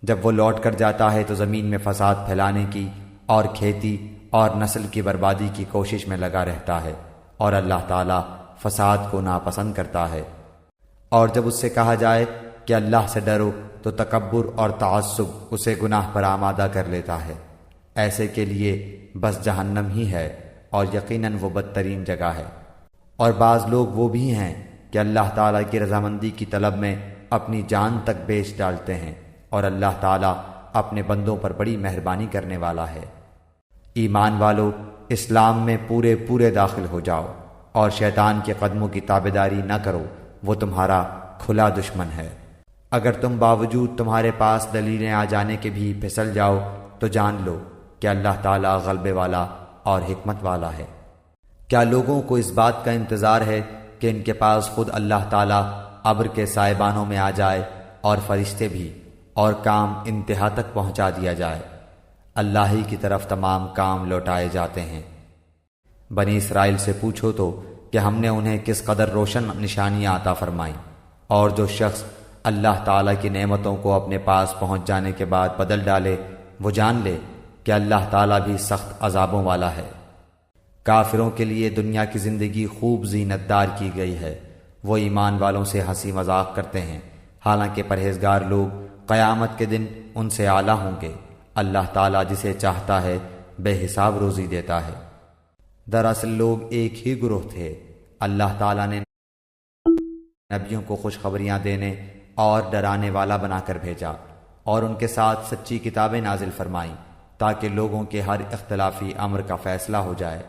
جب وہ لوٹ کر جاتا ہے تو زمین میں فساد پھیلانے کی اور کھیتی اور نسل کی بربادی کی کوشش میں لگا رہتا ہے، اور اللہ تعالیٰ فساد کو ناپسند کرتا ہے۔ اور جب اس سے کہا جائے کہ اللہ سے ڈرو تو تکبر اور تعصب اسے گناہ پر آمادہ کر لیتا ہے۔ ایسے کے لیے بس جہنم ہی ہے، اور یقیناً وہ بدترین جگہ ہے۔ اور بعض لوگ وہ بھی ہیں کہ اللہ تعالیٰ کی رضامندی کی طلب میں اپنی جان تک بیچ ڈالتے ہیں، اور اللہ تعالیٰ اپنے بندوں پر بڑی مہربانی کرنے والا ہے۔ ایمان والو اسلام میں پورے داخل ہو جاؤ، اور شیطان کے قدموں کی تابعداری نہ کرو، وہ تمہارا کھلا دشمن ہے۔ اگر تم باوجود تمہارے پاس دلیلیں آ جانے کے بھی پھسل جاؤ تو جان لو کہ اللہ تعالیٰ غلبے والا اور حکمت والا ہے۔ کیا لوگوں کو اس بات کا انتظار ہے کہ ان کے پاس خود اللہ تعالیٰ ابر کے سائبانوں میں آ جائے اور فرشتے بھی، اور کام انتہا تک پہنچا دیا جائے؟ اللہ ہی کی طرف تمام کام لوٹائے جاتے ہیں۔ بنی اسرائیل سے پوچھو تو کہ ہم نے انہیں کس قدر روشن نشانیاں عطا فرمائیں، اور جو شخص اللہ تعالیٰ کی نعمتوں کو اپنے پاس پہنچ جانے کے بعد بدل ڈالے وہ جان لے کہ اللہ تعالیٰ بھی سخت عذابوں والا ہے۔ کافروں کے لیے دنیا کی زندگی خوب زینت دار کی گئی ہے، وہ ایمان والوں سے ہنسی مذاق کرتے ہیں، حالانکہ پرہیزگار لوگ قیامت کے دن ان سے اعلیٰ ہوں گے۔ اللہ تعالیٰ جسے چاہتا ہے بے حساب روزی دیتا ہے۔ دراصل لوگ ایک ہی گروہ تھے۔ اللہ تعالیٰ نے نبیوں کو خوشخبریاں دینے اور ڈرانے والا بنا کر بھیجا، اور ان کے ساتھ سچی کتابیں نازل فرمائیں تاکہ لوگوں کے ہر اختلافی امر کا فیصلہ ہو جائے۔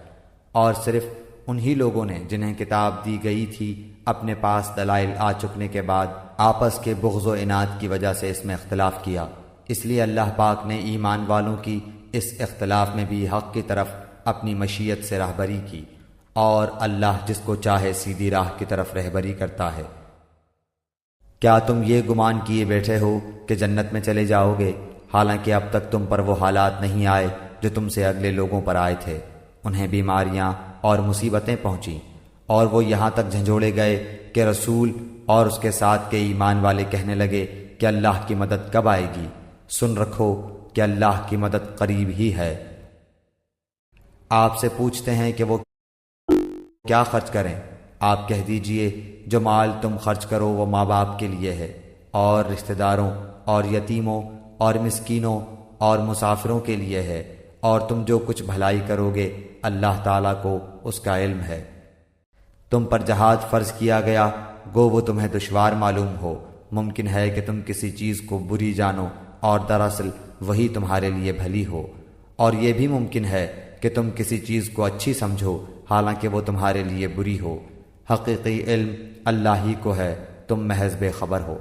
اور صرف انہی لوگوں نے جنہیں کتاب دی گئی تھی اپنے پاس دلائل آ چکنے کے بعد آپس کے بغض و عناد کی وجہ سے اس میں اختلاف کیا۔ اس لیے اللہ پاک نے ایمان والوں کی اس اختلاف میں بھی حق کی طرف اپنی مشیت سے رہبری کی، اور اللہ جس کو چاہے سیدھی راہ کی طرف رہبری کرتا ہے۔ کیا تم یہ گمان کیے بیٹھے ہو کہ جنت میں چلے جاؤ گے، حالانکہ اب تک تم پر وہ حالات نہیں آئے جو تم سے اگلے لوگوں پر آئے تھے؟ انہیں بیماریاں اور مصیبتیں پہنچیں، اور وہ یہاں تک جھنجھوڑے گئے کہ رسول اور اس کے ساتھ کے ایمان والے کہنے لگے کہ اللہ کی مدد کب آئے گی؟ سن رکھو کہ اللہ کی مدد قریب ہی ہے۔ آپ سے پوچھتے ہیں کہ وہ کیا خرچ کریں؟ آپ کہہ دیجئے جو مال تم خرچ کرو وہ ماں باپ کے لیے ہے، اور رشتہ داروں اور یتیموں اور مسکینوں اور مسافروں کے لیے ہے، اور تم جو کچھ بھلائی کرو گے اللہ تعالیٰ کو اس کا علم ہے۔ تم پر جہاد فرض کیا گیا، گو وہ تمہیں دشوار معلوم ہو، ممکن ہے کہ تم کسی چیز کو بری جانو اور دراصل وہی تمہارے لیے بھلی ہو، اور یہ بھی ممکن ہے کہ تم کسی چیز کو اچھی سمجھو حالانکہ وہ تمہارے لیے بری ہو۔ حقیقی علم اللہ ہی کو ہے، تم محض بے خبر ہو۔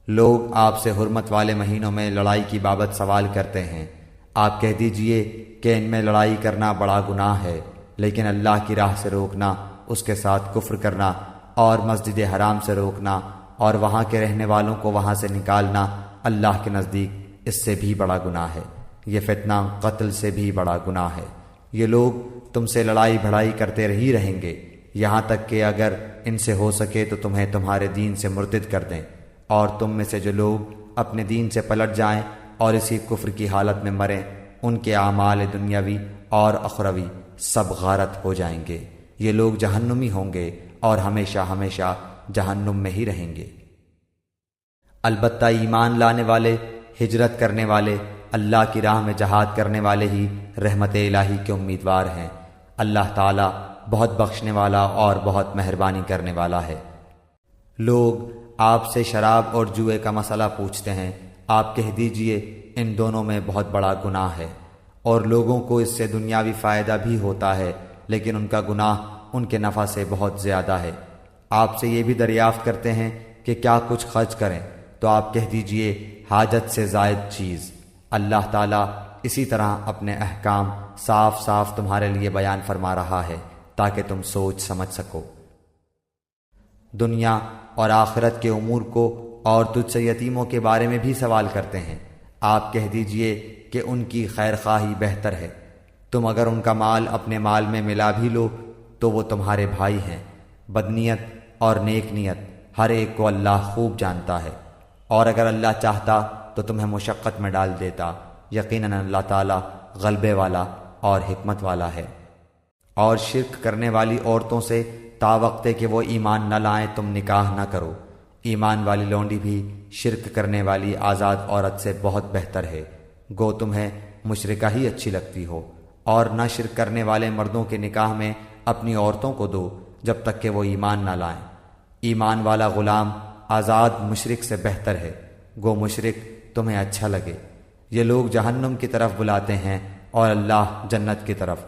لوگ آپ سے حرمت والے مہینوں میں لڑائی کی بابت سوال کرتے ہیں، آپ کہہ دیجئے کہ ان میں لڑائی کرنا بڑا گناہ ہے، لیکن اللہ کی راہ سے روکنا، اس کے ساتھ کفر کرنا، اور مسجد حرام سے روکنا اور وہاں کے رہنے والوں کو وہاں سے نکالنا اللہ کے نزدیک اس سے بھی بڑا گناہ ہے۔ یہ فتنہ قتل سے بھی بڑا گناہ ہے۔ یہ لوگ تم سے لڑائی بھڑائی کرتے ہی رہیں گے، یہاں تک کہ اگر ان سے ہو سکے تو تمہیں تمہارے دین سے مرتد کر دیں، اور تم میں سے جو لوگ اپنے دین سے پلٹ جائیں اور اسی کفر کی حالت میں مریں، ان کے اعمال دنیاوی اور اخروی سب غارت ہو جائیں گے۔ یہ لوگ جہنمی ہوں گے اور ہمیشہ ہمیشہ جہنم میں ہی رہیں گے۔ البتہ ایمان لانے والے، ہجرت کرنے والے، اللہ کی راہ میں جہاد کرنے والے ہی رحمت الہی کے امیدوار ہیں۔ اللہ تعالیٰ بہت بخشنے والا اور بہت مہربانی کرنے والا ہے۔ لوگ آپ سے شراب اور جوئے کا مسئلہ پوچھتے ہیں، آپ کہہ دیجئے ان دونوں میں بہت بڑا گناہ ہے، اور لوگوں کو اس سے دنیاوی فائدہ بھی ہوتا ہے، لیکن ان کا گناہ ان کے نفع سے بہت زیادہ ہے۔ آپ سے یہ بھی دریافت کرتے ہیں کہ کیا کچھ خرچ کریں، تو آپ کہہ دیجئے حاجت سے زائد چیز۔ اللہ تعالیٰ اسی طرح اپنے احکام صاف صاف تمہارے لیے بیان فرما رہا ہے تاکہ تم سوچ سمجھ سکو۔ دنیا اور آخرت کے امور کو اور تجھ سے یتیموں کے بارے میں بھی سوال کرتے ہیں، آپ کہہ دیجئے کہ ان کی خیر خواہی بہتر ہے۔ تم اگر ان کا مال اپنے مال میں ملا بھی لو تو وہ تمہارے بھائی ہیں۔ بدنیت اور نیک نیت ہر ایک کو اللہ خوب جانتا ہے، اور اگر اللہ چاہتا تو تمہیں مشقت میں ڈال دیتا، یقیناً اللہ تعالیٰ غلبے والا اور حکمت والا ہے۔ اور شرک کرنے والی عورتوں سے تا وقت کہ وہ ایمان نہ لائیں تم نکاح نہ کرو۔ ایمان والی لونڈی بھی شرک کرنے والی آزاد عورت سے بہت بہتر ہے، گو تمہیں مشرکہ ہی اچھی لگتی ہو۔ اور نہ شرک کرنے والے مردوں کے نکاح میں اپنی عورتوں کو دو جب تک کہ وہ ایمان نہ لائیں۔ ایمان والا غلام آزاد مشرک سے بہتر ہے، گو مشرک تمہیں اچھا لگے۔ یہ لوگ جہنم کی طرف بلاتے ہیں اور اللہ جنت کی طرف،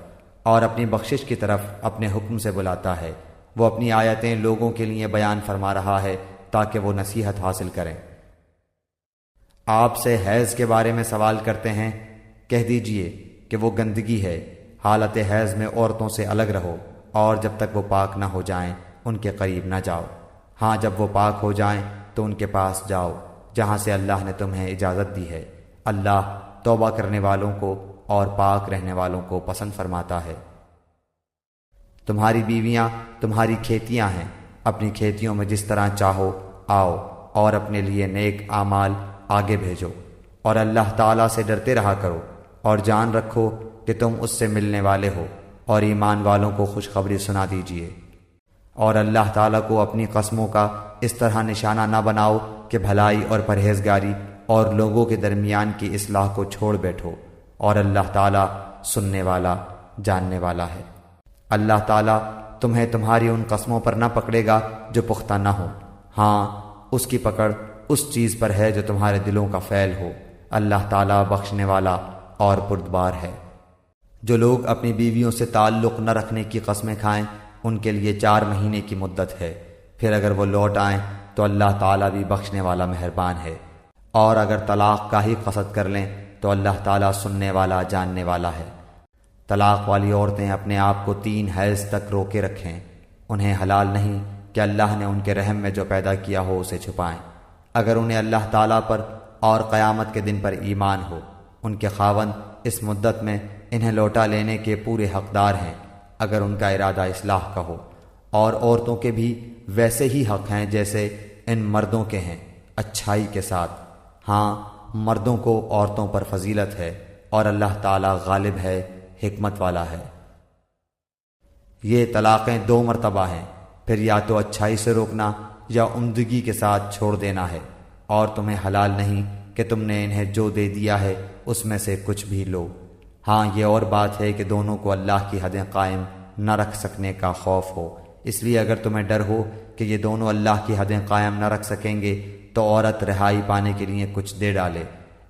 اور اپنی بخشش کی طرف اپنے حکم سے بلاتا ہے۔ وہ اپنی آیتیں لوگوں کے لیے بیان فرما رہا ہے تاکہ وہ نصیحت حاصل کریں۔ آپ سے حیض کے بارے میں سوال کرتے ہیں، کہہ دیجئے کہ وہ گندگی ہے، حالت حیض میں عورتوں سے الگ رہو، اور جب تک وہ پاک نہ ہو جائیں ان کے قریب نہ جاؤ۔ ہاں جب وہ پاک ہو جائیں تو ان کے پاس جاؤ جہاں سے اللہ نے تمہیں اجازت دی ہے۔ اللہ توبہ کرنے والوں کو اور پاک رہنے والوں کو پسند فرماتا ہے۔ تمہاری بیویاں تمہاری کھیتیاں ہیں، اپنی کھیتیوں میں جس طرح چاہو آؤ، اور اپنے لیے نیک اعمال آگے بھیجو، اور اللہ تعالیٰ سے ڈرتے رہا کرو، اور جان رکھو کہ تم اس سے ملنے والے ہو، اور ایمان والوں کو خوشخبری سنا دیجیے۔ اور اللہ تعالیٰ کو اپنی قسموں کا اس طرح نشانہ نہ بناؤ کہ بھلائی اور پرہیزگاری اور لوگوں کے درمیان کی اصلاح کو چھوڑ بیٹھو، اور اللہ تعالیٰ سننے والا جاننے والا ہے۔ اللہ تعالیٰ تمہیں تمہاری ان قسموں پر نہ پکڑے گا جو پختہ نہ ہو، ہاں اس کی پکڑ اس چیز پر ہے جو تمہارے دلوں کا فعل ہو۔ اللہ تعالیٰ بخشنے والا اور بردبار ہے۔ جو لوگ اپنی بیویوں سے تعلق نہ رکھنے کی قسمیں کھائیں ان کے لیے 4 مہینے کی مدت ہے، پھر اگر وہ لوٹ آئیں تو اللہ تعالیٰ بھی بخشنے والا مہربان ہے۔ اور اگر طلاق کا ہی قصد کر لیں تو اللہ تعالیٰ سننے والا جاننے والا ہے۔ طلاق والی عورتیں اپنے آپ کو 3 حیض تک روکے رکھیں، انہیں حلال نہیں کہ اللہ نے ان کے رحم میں جو پیدا کیا ہو اسے چھپائیں۔ اگر انہیں اللہ تعالیٰ پر اور قیامت کے دن پر ایمان ہو، ان کے خاوند اس مدت میں انہیں لوٹا لینے کے پورے حقدار ہیں اگر ان کا ارادہ اصلاح کا ہو، اور عورتوں کے بھی ویسے ہی حق ہیں جیسے ان مردوں کے ہیں، اچھائی کے ساتھ۔ ہاں، مردوں کو عورتوں پر فضیلت ہے اور اللہ تعالیٰ غالب ہے، حکمت والا ہے۔ یہ طلاقیں 2 مرتبہ ہیں، پھر یا تو اچھائی سے روکنا یا عمدگی کے ساتھ چھوڑ دینا ہے، اور تمہیں حلال نہیں کہ تم نے انہیں جو دے دیا ہے اس میں سے کچھ بھی لو۔ ہاں، یہ اور بات ہے کہ دونوں کو اللہ کی حدیں قائم نہ رکھ سکنے کا خوف ہو، اس لیے اگر تمہیں ڈر ہو کہ یہ دونوں اللہ کی حدیں قائم نہ رکھ سکیں گے تو عورت رہائی پانے کے لیے کچھ دے ڈالے،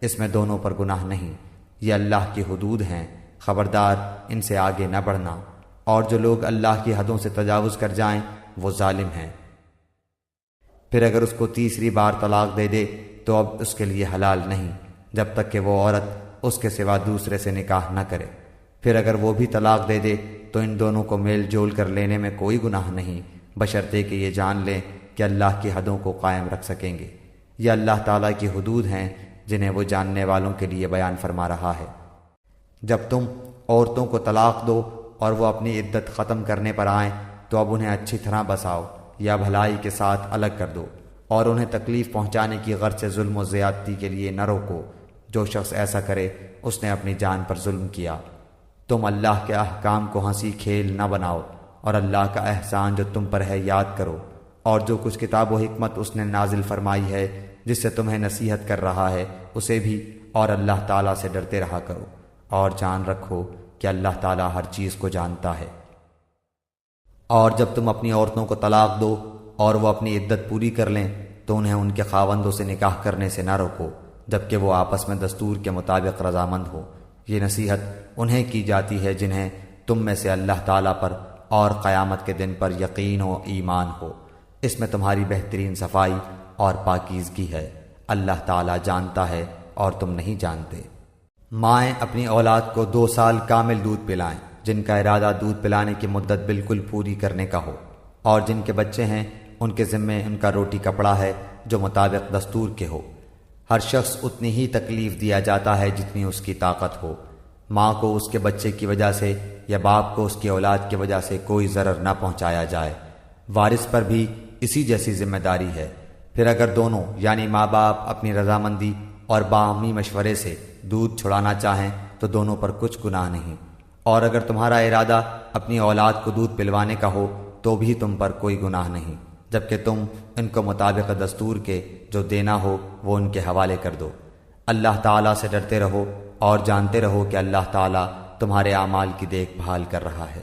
اس میں دونوں پر گناہ نہیں۔ یہ اللہ کی حدود ہیں، خبردار ان سے آگے نہ بڑھنا، اور جو لوگ اللہ کی حدوں سے تجاوز کر جائیں وہ ظالم ہیں۔ پھر اگر اس کو 3 بار طلاق دے دے تو اب اس کے لیے حلال نہیں جب تک کہ وہ عورت اس کے سوا دوسرے سے نکاح نہ کرے۔ پھر اگر وہ بھی طلاق دے دے تو ان دونوں کو میل جول کر لینے میں کوئی گناہ نہیں، بشرطے کہ یہ جان لیں کہ اللہ کی حدوں کو قائم رکھ سکیں گے۔ یہ اللہ تعالیٰ کی حدود ہیں جنہیں وہ جاننے والوں کے لیے بیان فرما رہا ہے۔ جب تم عورتوں کو طلاق دو اور وہ اپنی عدت ختم کرنے پر آئیں تو اب انہیں اچھی طرح بساؤ یا بھلائی کے ساتھ الگ کر دو، اور انہیں تکلیف پہنچانے کی غرض سے ظلم و زیادتی کے لیے نہ روکو۔ جو شخص ایسا کرے اس نے اپنی جان پر ظلم کیا۔ تم اللہ کے احکام کو ہنسی کھیل نہ بناؤ، اور اللہ کا احسان جو تم پر ہے یاد کرو، اور جو کچھ کتاب و حکمت اس نے نازل فرمائی ہے جس سے تمہیں نصیحت کر رہا ہے اسے بھی، اور اللہ تعالیٰ سے ڈرتے رہا کرو، اور جان رکھو کہ اللہ تعالیٰ ہر چیز کو جانتا ہے۔ اور جب تم اپنی عورتوں کو طلاق دو اور وہ اپنی عدت پوری کر لیں تو انہیں ان کے خاوندوں سے نکاح کرنے سے نہ روکو جبکہ وہ آپس میں دستور کے مطابق رضامند ہو۔ یہ نصیحت انہیں کی جاتی ہے جنہیں تم میں سے اللہ تعالیٰ پر اور قیامت کے دن پر یقین و ایمان ہو۔ اس میں تمہاری بہترین صفائی اور پاکیزگی ہے، اللہ تعالیٰ جانتا ہے اور تم نہیں جانتے۔ مائیں اپنی اولاد کو 2 سال کامل دودھ پلائیں جن کا ارادہ دودھ پلانے کی مدت بالکل پوری کرنے کا ہو، اور جن کے بچے ہیں ان کے ذمے ان کا روٹی کپڑا ہے جو مطابق دستور کے ہو۔ ہر شخص اتنی ہی تکلیف دیا جاتا ہے جتنی اس کی طاقت ہو۔ ماں کو اس کے بچے کی وجہ سے یا باپ کو اس کی اولاد کی وجہ سے کوئی ضرر نہ پہنچایا جائے۔ وارث پر بھی اسی جیسی ذمہ داری ہے۔ پھر اگر دونوں یعنی ماں باپ اپنی رضامندی اور باہمی مشورے سے دودھ چھڑانا چاہیں تو دونوں پر کچھ گناہ نہیں، اور اگر تمہارا ارادہ اپنی اولاد کو دودھ پلوانے کا ہو تو بھی تم پر کوئی گناہ نہیں، جبکہ تم ان کو مطابق دستور کے جو دینا ہو وہ ان کے حوالے کر دو۔ اللہ تعالیٰ سے ڈرتے رہو اور جانتے رہو کہ اللہ تعالیٰ تمہارے اعمال کی دیکھ بھال کر رہا ہے۔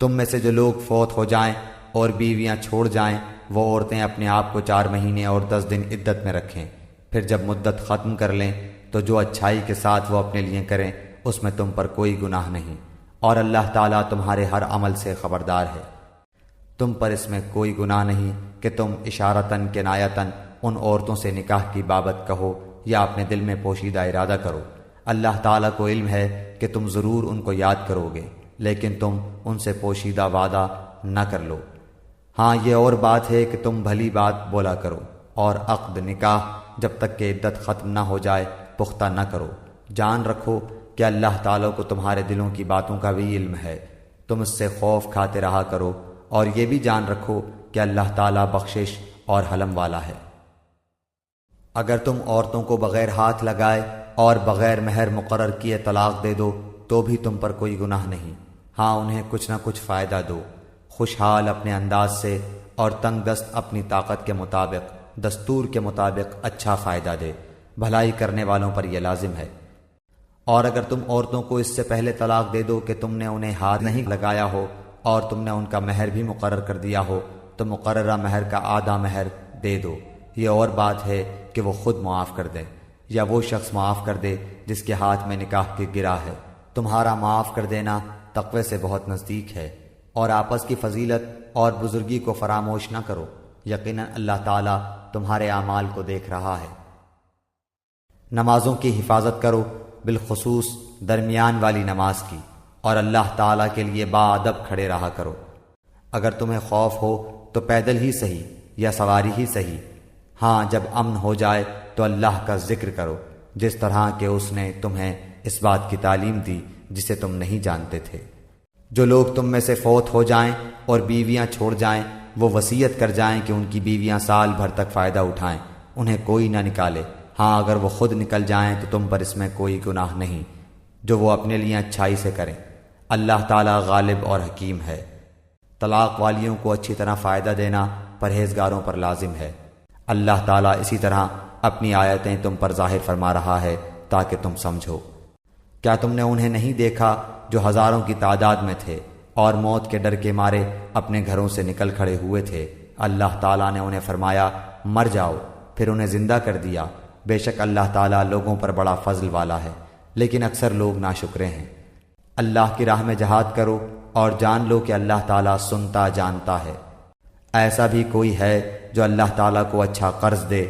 تم میں سے جو لوگ فوت ہو جائیں اور بیویاں چھوڑ جائیں وہ عورتیں اپنے آپ کو 4 مہینے اور 10 دن عدت میں رکھیں، پھر جب مدت ختم کر لیں تو جو اچھائی کے ساتھ وہ اپنے لیے کریں اس میں تم پر کوئی گناہ نہیں، اور اللہ تعالیٰ تمہارے ہر عمل سے خبردار ہے۔ تم پر اس میں کوئی گناہ نہیں کہ تم اشارتاً کنایتاً ان عورتوں سے نکاح کی بابت کہو یا اپنے دل میں پوشیدہ ارادہ کرو۔ اللہ تعالیٰ کو علم ہے کہ تم ضرور ان کو یاد کرو گے، لیکن تم ان سے پوشیدہ وعدہ نہ کر لو۔ ہاں، یہ اور بات ہے کہ تم بھلی بات بولا کرو، اور عقد نکاح جب تک کہ عدت ختم نہ ہو جائے پختہ نہ کرو۔ جان رکھو کہ اللہ تعالیٰ کو تمہارے دلوں کی باتوں کا بھی علم ہے، تم اس سے خوف کھاتے رہا کرو، اور یہ بھی جان رکھو کہ اللہ تعالیٰ بخشش اور حلم والا ہے۔ اگر تم عورتوں کو بغیر ہاتھ لگائے اور بغیر مہر مقرر کیے طلاق دے دو تو بھی تم پر کوئی گناہ نہیں۔ ہاں، انہیں کچھ نہ کچھ فائدہ دو، خوشحال اپنے انداز سے اور تنگ دست اپنی طاقت کے مطابق دستور کے مطابق اچھا فائدہ دے، بھلائی کرنے والوں پر یہ لازم ہے۔ اور اگر تم عورتوں کو اس سے پہلے طلاق دے دو کہ تم نے انہیں ہاتھ نہیں لگایا ہو اور تم نے ان کا مہر بھی مقرر کر دیا ہو تو مقررہ مہر کا آدھا مہر دے دو۔ یہ اور بات ہے کہ وہ خود معاف کر دے یا وہ شخص معاف کر دے جس کے ہاتھ میں نکاح کی گرہ ہے۔ تمہارا معاف کر دینا تقوی سے بہت نزدیک ہے، اور آپس کی فضیلت اور بزرگی کو فراموش نہ کرو۔ یقیناً اللہ تعالیٰ تمہارے اعمال کو دیکھ رہا ہے۔ نمازوں کی حفاظت کرو، بالخصوص درمیان والی نماز کی، اور اللہ تعالیٰ کے لیے باادب کھڑے رہا کرو۔ اگر تمہیں خوف ہو تو پیدل ہی صحیح یا سواری ہی صحیح، ہاں جب امن ہو جائے تو اللہ کا ذکر کرو، جس طرح کہ اس نے تمہیں اس بات کی تعلیم دی جسے تم نہیں جانتے تھے۔ جو لوگ تم میں سے فوت ہو جائیں اور بیویاں چھوڑ جائیں، وہ وصیت کر جائیں کہ ان کی بیویاں سال بھر تک فائدہ اٹھائیں، انہیں کوئی نہ نکالے، ہاں اگر وہ خود نکل جائیں تو تم پر اس میں کوئی گناہ نہیں، جو وہ اپنے لیے اچھائی سے کریں۔ اللہ تعالیٰ غالب اور حکیم ہے۔ طلاق والیوں کو اچھی طرح فائدہ دینا پرہیزگاروں پر لازم ہے۔ اللہ تعالیٰ اسی طرح اپنی آیتیں تم پر ظاہر فرما رہا ہے تاکہ تم سمجھو۔ کیا تم نے انہیں نہیں دیکھا جو ہزاروں کی تعداد میں تھے اور موت کے ڈر کے مارے اپنے گھروں سے نکل کھڑے ہوئے تھے؟ اللہ تعالیٰ نے انہیں فرمایا مر جاؤ، پھر انہیں زندہ کر دیا۔ بے شک اللہ تعالیٰ لوگوں پر بڑا فضل والا ہے، لیکن اکثر لوگ ناشکرے ہیں۔ اللہ کی راہ میں جہاد کرو اور جان لو کہ اللہ تعالیٰ سنتا جانتا ہے۔ ایسا بھی کوئی ہے جو اللہ تعالیٰ کو اچھا قرض دے،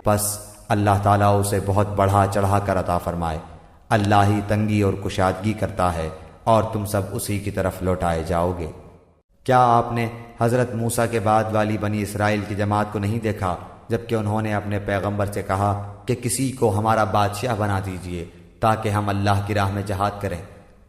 پس اللہ تعالیٰ اسے بہت بڑھا چڑھا کر عطا فرمائے۔ اللہ ہی تنگی اور کشادگی کرتا ہے اور تم سب اسی کی طرف لوٹائے جاؤ گے۔ کیا آپ نے حضرت موسیٰ کے بعد والی بنی اسرائیل کی جماعت کو نہیں دیکھا جبکہ انہوں نے اپنے پیغمبر سے کہا کہ کسی کو ہمارا بادشاہ بنا دیجئے تاکہ ہم اللہ کی راہ میں جہاد کریں؟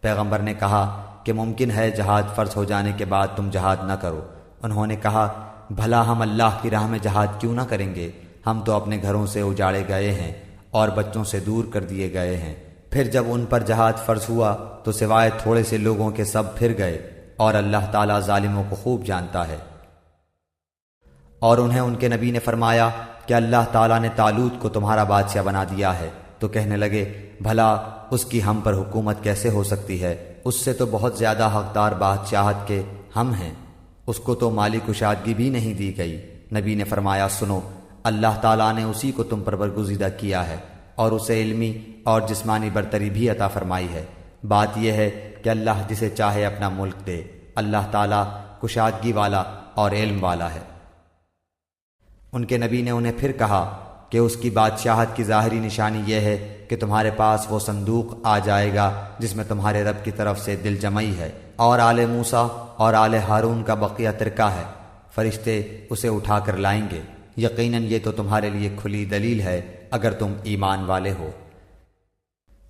پیغمبر نے کہا کہ ممکن ہے جہاد فرض ہو جانے کے بعد تم جہاد نہ کرو۔ انہوں نے کہا بھلا ہم اللہ کی راہ میں جہاد کیوں نہ کریں گے؟ ہم تو اپنے گھروں سے اجاڑے گئے ہیں اور بچوں سے دور کر دیے گئے ہیں۔ پھر جب ان پر جہاد فرض ہوا تو سوائے تھوڑے سے لوگوں کے سب پھر گئے، اور اللہ تعالیٰ ظالموں کو خوب جانتا ہے۔ اور انہیں ان کے نبی نے فرمایا کہ اللہ تعالیٰ نے طالوت کو تمہارا بادشاہ بنا دیا ہے، تو کہنے لگے بھلا اس کی ہم پر حکومت کیسے ہو سکتی ہے؟ اس سے تو بہت زیادہ حقدار بادشاہت کے ہم ہیں، اس کو تو مالی کشادگی بھی نہیں دی گئی۔ نبی نے فرمایا سنو، اللہ تعالیٰ نے اسی کو تم پر برگزیدہ کیا ہے اور اسے علمی اور جسمانی برتری بھی عطا فرمائی ہے۔ بات یہ ہے کہ اللہ جسے چاہے اپنا ملک دے، اللہ تعالیٰ کشادگی والا اور علم والا ہے۔ ان کے نبی نے انہیں پھر کہا کہ اس کی بادشاہت کی ظاہری نشانی یہ ہے کہ تمہارے پاس وہ صندوق آ جائے گا جس میں تمہارے رب کی طرف سے دل جمعی ہے، اور آل موسیٰ اور آل ہارون کا بقیہ ترکہ ہے، فرشتے اسے اٹھا کر لائیں گے۔ یقیناً یہ تو تمہارے لیے کھلی دلیل ہے اگر تم ایمان والے ہو۔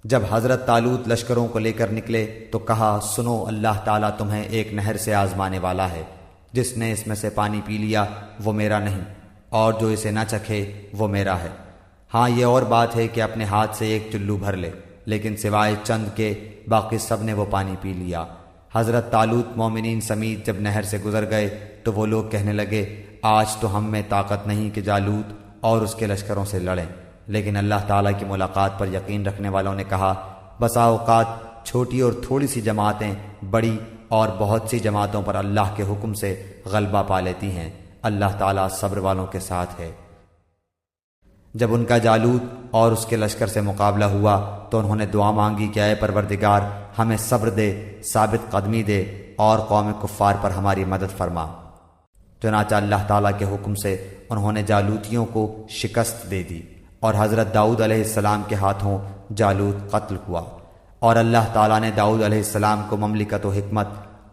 جب حضرت طالوت لشکروں کو لے کر نکلے تو کہا سنو، اللہ تعالیٰ تمہیں ایک نہر سے آزمانے والا ہے، جس نے اس میں سے پانی پی لیا وہ میرا نہیں، اور جو اسے نہ چکھے وہ میرا ہے۔ ہاں یہ اور بات ہے کہ اپنے ہاتھ سے ایک چلو بھر لے، لیکن سوائے چند کے باقی سب نے وہ پانی پی لیا۔ حضرت طالوت مومنین سمیت جب نہر سے گزر گئے تو وہ لوگ کہنے لگے آج تو ہم میں طاقت نہیں کہ جالوت اور اس کے لشکروں سے لڑیں۔ لیکن اللہ تعالیٰ کی ملاقات پر یقین رکھنے والوں نے کہا بسا اوقات چھوٹی اور تھوڑی سی جماعتیں بڑی اور بہت سی جماعتوں پر اللہ کے حکم سے غلبہ پا لیتی ہیں، اللہ تعالیٰ صبر والوں کے ساتھ ہے۔ جب ان کا جالوت اور اس کے لشکر سے مقابلہ ہوا تو انہوں نے دعا مانگی کہ اے پروردگار ہمیں صبر دے، ثابت قدمی دے اور قوم کفار پر ہماری مدد فرما۔ چنانچہ اللہ تعالیٰ کے حکم سے انہوں نے جالوتیوں کو شکست دے دی اور حضرت داؤد علیہ السلام کے ہاتھوں جالوت قتل ہوا، اور اللہ تعالیٰ نے داؤد علیہ السلام کو مملکت و حکمت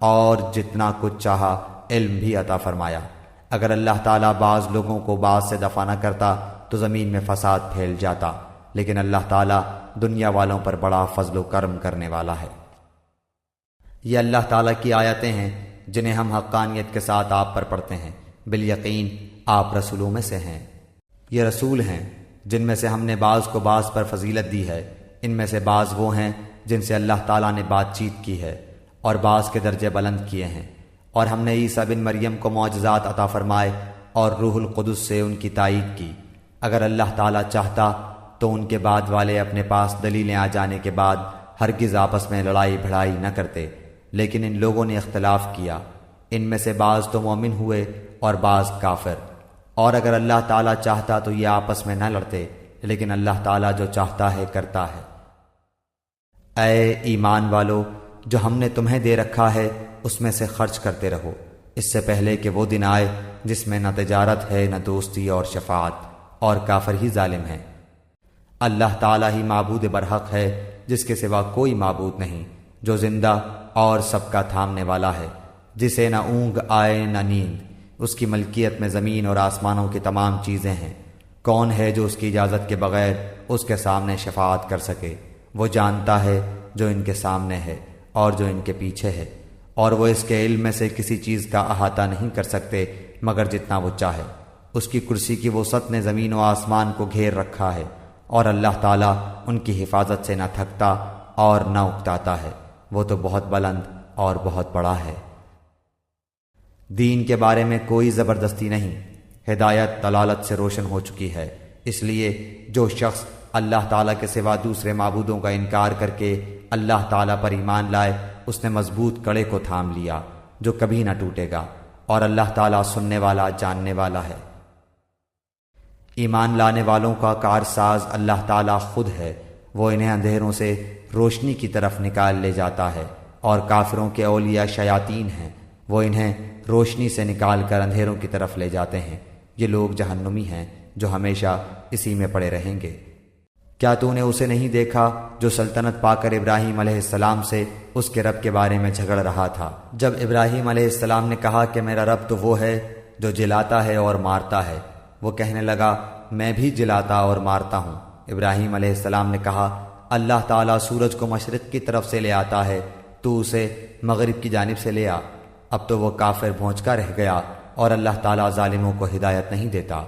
اور جتنا کچھ چاہا علم بھی عطا فرمایا۔ اگر اللہ تعالیٰ بعض لوگوں کو بعض سے دفع نہ کرتا تو زمین میں فساد پھیل جاتا، لیکن اللہ تعالیٰ دنیا والوں پر بڑا فضل و کرم کرنے والا ہے۔ یہ اللہ تعالیٰ کی آیتیں ہیں جنہیں ہم حقانیت کے ساتھ آپ پر پڑھتے ہیں، بالیقین آپ رسولوں میں سے ہیں۔ یہ رسول ہیں جن میں سے ہم نے بعض کو بعض پر فضیلت دی ہے، ان میں سے بعض وہ ہیں جن سے اللہ تعالیٰ نے بات چیت کی ہے اور بعض کے درجے بلند کیے ہیں، اور ہم نے عیسیٰ بن مریم کو معجزات عطا فرمائے اور روح القدس سے ان کی تائید کی۔ اگر اللہ تعالیٰ چاہتا تو ان کے بعد والے اپنے پاس دلیلیں آ جانے کے بعد ہرگز آپس میں لڑائی بھڑائی نہ کرتے، لیکن ان لوگوں نے اختلاف کیا، ان میں سے بعض تو مومن ہوئے اور بعض کافر، اور اگر اللہ تعالیٰ چاہتا تو یہ آپس میں نہ لڑتے، لیکن اللہ تعالیٰ جو چاہتا ہے کرتا ہے۔ اے ایمان والو، جو ہم نے تمہیں دے رکھا ہے اس میں سے خرچ کرتے رہو، اس سے پہلے کہ وہ دن آئے جس میں نہ تجارت ہے نہ دوستی اور شفاعت، اور کافر ہی ظالم ہیں۔ اللہ تعالیٰ ہی معبود برحق ہے، جس کے سوا کوئی معبود نہیں، جو زندہ اور سب کا تھامنے والا ہے، جسے نہ اونگ آئے نہ نیند۔ اس کی ملکیت میں زمین اور آسمانوں کی تمام چیزیں ہیں۔ کون ہے جو اس کی اجازت کے بغیر اس کے سامنے شفاعت کر سکے؟ وہ جانتا ہے جو ان کے سامنے ہے اور جو ان کے پیچھے ہے، اور وہ اس کے علم میں سے کسی چیز کا احاطہ نہیں کر سکتے مگر جتنا وہ چاہے۔ اس کی کرسی کی وسعت نے زمین و آسمان کو گھیر رکھا ہے، اور اللہ تعالیٰ ان کی حفاظت سے نہ تھکتا اور نہ اکتاتا ہے۔ وہ تو بہت بلند اور بہت بڑا ہے۔ دین کے بارے میں کوئی زبردستی نہیں، ہدایت دلالت سے روشن ہو چکی ہے، اس لیے جو شخص اللہ تعالیٰ کے سوا دوسرے معبودوں کا انکار کر کے اللہ تعالیٰ پر ایمان لائے، اس نے مضبوط کڑے کو تھام لیا جو کبھی نہ ٹوٹے گا، اور اللہ تعالیٰ سننے والا جاننے والا ہے۔ ایمان لانے والوں کا کارساز اللہ تعالیٰ خود ہے، وہ انہیں اندھیروں سے روشنی کی طرف نکال لے جاتا ہے، اور کافروں کے اولیاء شیاطین ہیں، وہ انہیں روشنی سے نکال کر اندھیروں کی طرف لے جاتے ہیں۔ یہ لوگ جہنمی ہیں جو ہمیشہ اسی میں پڑے رہیں گے۔ کیا تو نے اسے نہیں دیکھا جو سلطنت پا کر ابراہیم علیہ السلام سے اس کے رب کے بارے میں جھگڑ رہا تھا؟ جب ابراہیم علیہ السلام نے کہا کہ میرا رب تو وہ ہے جو جلاتا ہے اور مارتا ہے، وہ کہنے لگا میں بھی جلاتا اور مارتا ہوں۔ ابراہیم علیہ السلام نے کہا اللہ تعالیٰ سورج کو مشرق کی طرف سے لے آتا ہے، تو اسے مغرب کی جانب سے لے آ۔ اب تو وہ کافر بھونچکا رہ گیا، اور اللہ تعالیٰ ظالموں کو ہدایت نہیں دیتا۔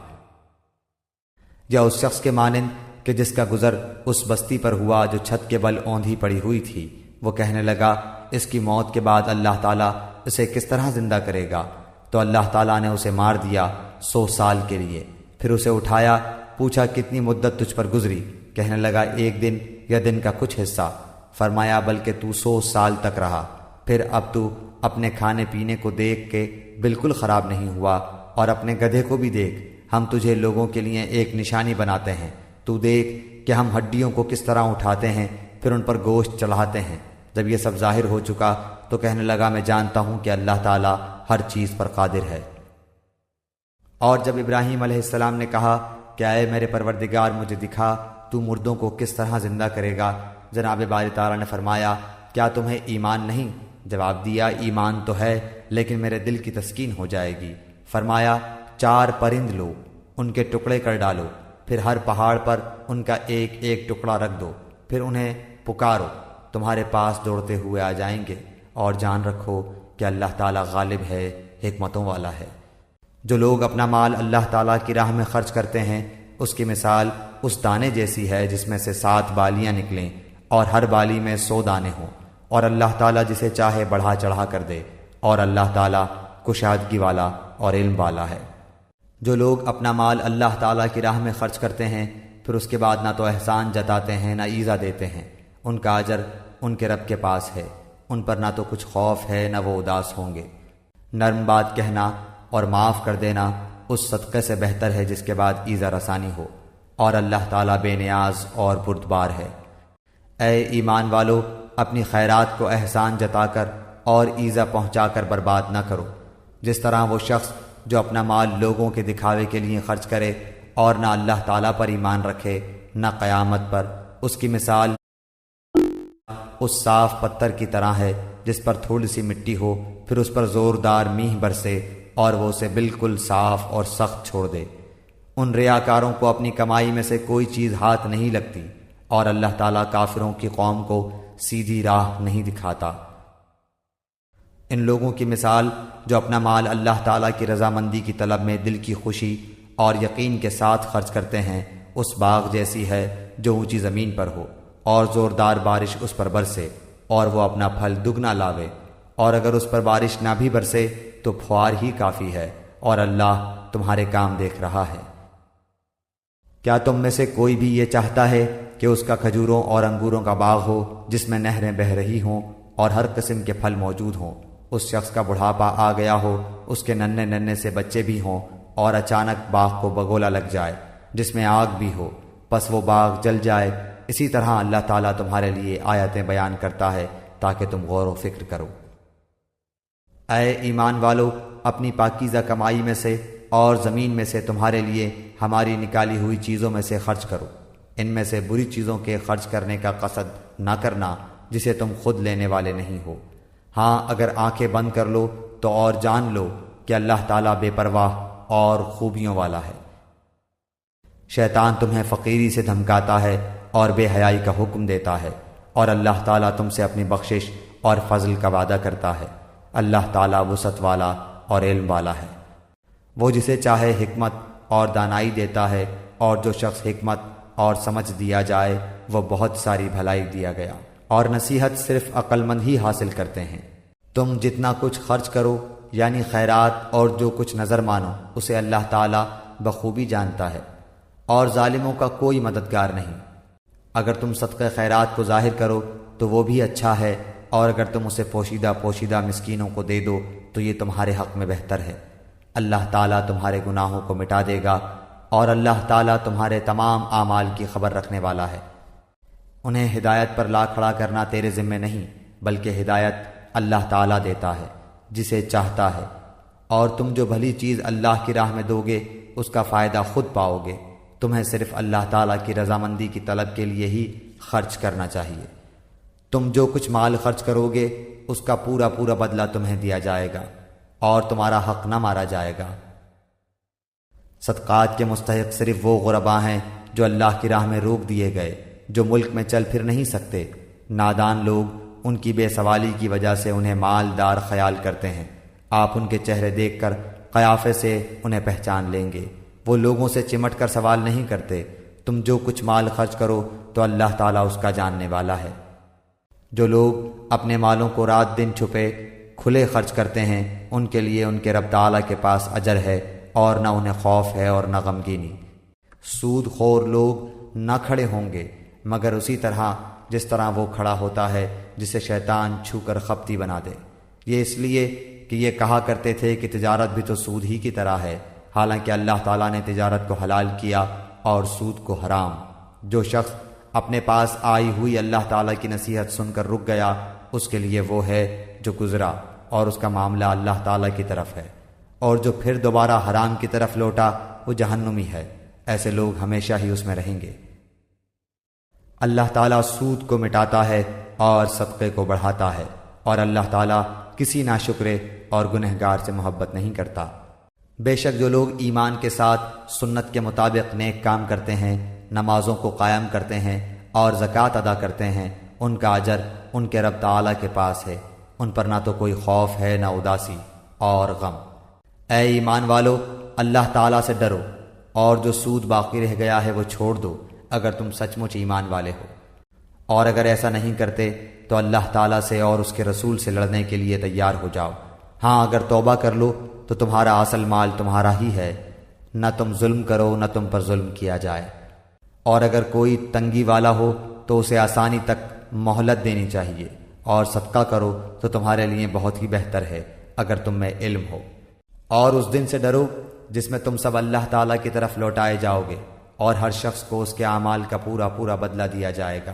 یا اس شخص کے مانند کہ جس کا گزر اس بستی پر ہوا جو چھت کے بل اوندھی پڑی ہوئی تھی، وہ کہنے لگا اس کی موت کے بعد اللہ تعالیٰ اسے کس طرح زندہ کرے گا؟ تو اللہ تعالیٰ نے اسے مار دیا 100 سال کے لیے، پھر اسے اٹھایا، پوچھا کتنی مدت تجھ پر گزری؟ کہنے لگا 1 دن یا دن کا کچھ حصہ۔ فرمایا بلکہ تو 100 سال تک رہا، پھر اب تو اپنے کھانے پینے کو دیکھ کے بالکل خراب نہیں ہوا، اور اپنے گدھے کو بھی دیکھ، ہم تجھے لوگوں کے لیے ایک نشانی بناتے ہیں، تو دیکھ کہ ہم ہڈیوں کو کس طرح اٹھاتے ہیں پھر ان پر گوشت چڑھاتے ہیں۔ جب یہ سب ظاہر ہو چکا تو کہنے لگا میں جانتا ہوں کہ اللہ تعالیٰ ہر چیز پر قادر ہے۔ اور جب ابراہیم علیہ السلام نے کہا کہ اے میرے پروردگار مجھے دکھا تو مردوں کو کس طرح زندہ کرے گا، جناب باری تعالیٰ نے فرمایا کیا تمہیں ایمان نہیں؟ جواب دیا ایمان تو ہے لیکن میرے دل کی تسکین ہو جائے گی۔ فرمایا 4 پرند لو، ان کے ٹکڑے کر ڈالو، پھر ہر پہاڑ پر ان کا ایک ایک ٹکڑا رکھ دو، پھر انہیں پکارو، تمہارے پاس دوڑتے ہوئے آ جائیں گے، اور جان رکھو کہ اللہ تعالیٰ غالب ہے، حکمتوں والا ہے۔ جو لوگ اپنا مال اللہ تعالیٰ کی راہ میں خرچ کرتے ہیں، اس کی مثال اس دانے جیسی ہے جس میں سے 7 بالیاں نکلیں اور ہر بالی میں 100 دانے ہوں، اور اللہ تعالیٰ جسے چاہے بڑھا چڑھا کر دے، اور اللہ تعالیٰ کشادگی والا اور علم والا ہے۔ جو لوگ اپنا مال اللہ تعالیٰ کی راہ میں خرچ کرتے ہیں پھر اس کے بعد نہ تو احسان جتاتے ہیں نہ ایذا دیتے ہیں، ان کا اجر ان کے رب کے پاس ہے، ان پر نہ تو کچھ خوف ہے نہ وہ اداس ہوں گے۔ نرم بات کہنا اور معاف کر دینا اس صدقے سے بہتر ہے جس کے بعد ایذا رسانی ہو، اور اللہ تعالیٰ بے نیاز اور بردبار ہے۔ اے ایمان والو، اپنی خیرات کو احسان جتا کر اور ایذا پہنچا کر برباد نہ کرو، جس طرح وہ شخص جو اپنا مال لوگوں کے دکھاوے کے لیے خرچ کرے اور نہ اللہ تعالیٰ پر ایمان رکھے نہ قیامت پر، اس کی مثال اس صاف پتھر کی طرح ہے جس پر تھوڑی سی مٹی ہو، پھر اس پر زوردار میںہ برسے اور وہ اسے بالکل صاف اور سخت چھوڑ دے۔ ان ریاکاروں کو اپنی کمائی میں سے کوئی چیز ہاتھ نہیں لگتی، اور اللہ تعالیٰ کافروں کی قوم کو سیدھی راہ نہیں دکھاتا۔ ان لوگوں کی مثال جو اپنا مال اللہ تعالیٰ کی رضامندی کی طلب میں دل کی خوشی اور یقین کے ساتھ خرچ کرتے ہیں، اس باغ جیسی ہے جو اونچی زمین پر ہو اور زوردار بارش اس پر برسے اور وہ اپنا پھل دگنا لاوے، اور اگر اس پر بارش نہ بھی برسے تو پھوار ہی کافی ہے، اور اللہ تمہارے کام دیکھ رہا ہے۔ کیا تم میں سے کوئی بھی یہ چاہتا ہے کہ اس کا کھجوروں اور انگوروں کا باغ ہو جس میں نہریں بہہ رہی ہوں اور ہر قسم کے پھل موجود ہوں؟ اس شخص کا بڑھاپا آ گیا ہو، اس کے ننھے ننھے سے بچے بھی ہوں، اور اچانک باغ کو بگولا لگ جائے جس میں آگ بھی ہو، پس وہ باغ جل جائے۔ اسی طرح اللہ تعالیٰ تمہارے لیے آیتیں بیان کرتا ہے تاکہ تم غور و فکر کرو۔ اے ایمان والو، اپنی پاکیزہ کمائی میں سے اور زمین میں سے تمہارے لیے ہماری نکالی ہوئی چیزوں میں سے خرچ کرو۔ ان میں سے بری چیزوں کے خرچ کرنے کا قصد نہ کرنا جسے تم خود لینے والے نہیں ہو۔ ہاں، اگر آنکھیں بند کر لو تو اور جان لو کہ اللہ تعالیٰ بے پرواہ اور خوبیوں والا ہے۔ شیطان تمہیں فقیری سے دھمکاتا ہے اور بے حیائی کا حکم دیتا ہے، اور اللہ تعالیٰ تم سے اپنی بخشش اور فضل کا وعدہ کرتا ہے۔ اللہ تعالیٰ وسعت والا اور علم والا ہے۔ وہ جسے چاہے حکمت اور دانائی دیتا ہے، اور جو شخص حکمت اور سمجھ دیا جائے وہ بہت ساری بھلائی دیا گیا، اور نصیحت صرف عقل مند ہی حاصل کرتے ہیں۔ تم جتنا کچھ خرچ کرو، یعنی خیرات اور جو کچھ نظر مانو، اسے اللہ تعالیٰ بخوبی جانتا ہے، اور ظالموں کا کوئی مددگار نہیں۔ اگر تم صدقہ خیرات کو ظاہر کرو تو وہ بھی اچھا ہے، اور اگر تم اسے پوشیدہ پوشیدہ مسکینوں کو دے دو تو یہ تمہارے حق میں بہتر ہے۔ اللہ تعالیٰ تمہارے گناہوں کو مٹا دے گا، اور اللہ تعالیٰ تمہارے تمام اعمال کی خبر رکھنے والا ہے۔ انہیں ہدایت پر لا کھڑا کرنا تیرے ذمہ نہیں، بلکہ ہدایت اللہ تعالیٰ دیتا ہے جسے چاہتا ہے، اور تم جو بھلی چیز اللہ کی راہ میں دو گے اس کا فائدہ خود پاؤ گے۔ تمہیں صرف اللہ تعالیٰ کی رضامندی کی طلب کے لیے ہی خرچ کرنا چاہیے۔ تم جو کچھ مال خرچ کرو گے اس کا پورا پورا بدلہ تمہیں دیا جائے گا، اور تمہارا حق نہ مارا جائے گا۔ صدقات کے مستحق صرف وہ غرباء ہیں جو اللہ کی راہ میں روک دیے گئے، جو ملک میں چل پھر نہیں سکتے۔ نادان لوگ ان کی بے سوالی کی وجہ سے انہیں مالدار خیال کرتے ہیں۔ آپ ان کے چہرے دیکھ کر قیافے سے انہیں پہچان لیں گے۔ وہ لوگوں سے چمٹ کر سوال نہیں کرتے۔ تم جو کچھ مال خرچ کرو تو اللہ تعالیٰ اس کا جاننے والا ہے۔ جو لوگ اپنے مالوں کو رات دن چھپے کھلے خرچ کرتے ہیں، ان کے لیے ان کے رب تعالیٰ کے پاس اجر ہے، اور نہ انہیں خوف ہے اور نہ غمگینی۔ سود خور لوگ نہ کھڑے ہوں گے مگر اسی طرح جس طرح وہ کھڑا ہوتا ہے جسے شیطان چھو کر خپتی بنا دے۔ یہ اس لیے کہ یہ کہا کرتے تھے کہ تجارت بھی تو سود ہی کی طرح ہے، حالانکہ اللہ تعالیٰ نے تجارت کو حلال کیا اور سود کو حرام۔ جو شخص اپنے پاس آئی ہوئی اللہ تعالیٰ کی نصیحت سن کر رک گیا، اس کے لیے وہ ہے جو گزرا، اور اس کا معاملہ اللہ تعالیٰ کی طرف ہے، اور جو پھر دوبارہ حرام کی طرف لوٹا وہ جہنمی ہے۔ ایسے لوگ ہمیشہ ہی اس میں رہیں گے۔ اللہ تعالیٰ سود کو مٹاتا ہے اور صدقے کو بڑھاتا ہے، اور اللہ تعالیٰ کسی ناشکرے اور گنہگار سے محبت نہیں کرتا۔ بے شک جو لوگ ایمان کے ساتھ سنت کے مطابق نیک کام کرتے ہیں، نمازوں کو قائم کرتے ہیں اور زکوٰۃ ادا کرتے ہیں، ان کا اجر ان کے رب تعالیٰ کے پاس ہے۔ ان پر نہ تو کوئی خوف ہے نہ اداسی اور غم۔ اے ایمان والو، اللہ تعالیٰ سے ڈرو، اور جو سود باقی رہ گیا ہے وہ چھوڑ دو اگر تم سچ مچ ایمان والے ہو، اور اگر ایسا نہیں کرتے تو اللہ تعالیٰ سے اور اس کے رسول سے لڑنے کے لیے تیار ہو جاؤ۔ ہاں، اگر توبہ کر لو تو تمہارا اصل مال تمہارا ہی ہے، نہ تم ظلم کرو نہ تم پر ظلم کیا جائے۔ اور اگر کوئی تنگی والا ہو تو اسے آسانی تک مہلت دینی چاہیے، اور صدقہ کرو تو تمہارے لیے بہت ہی بہتر ہے اگر تم میں علم ہو۔ اور اس دن سے ڈرو جس میں تم سب اللہ تعالیٰ کی طرف لوٹائے جاؤ گے، اور ہر شخص کو اس کے اعمال کا پورا پورا بدلہ دیا جائے گا،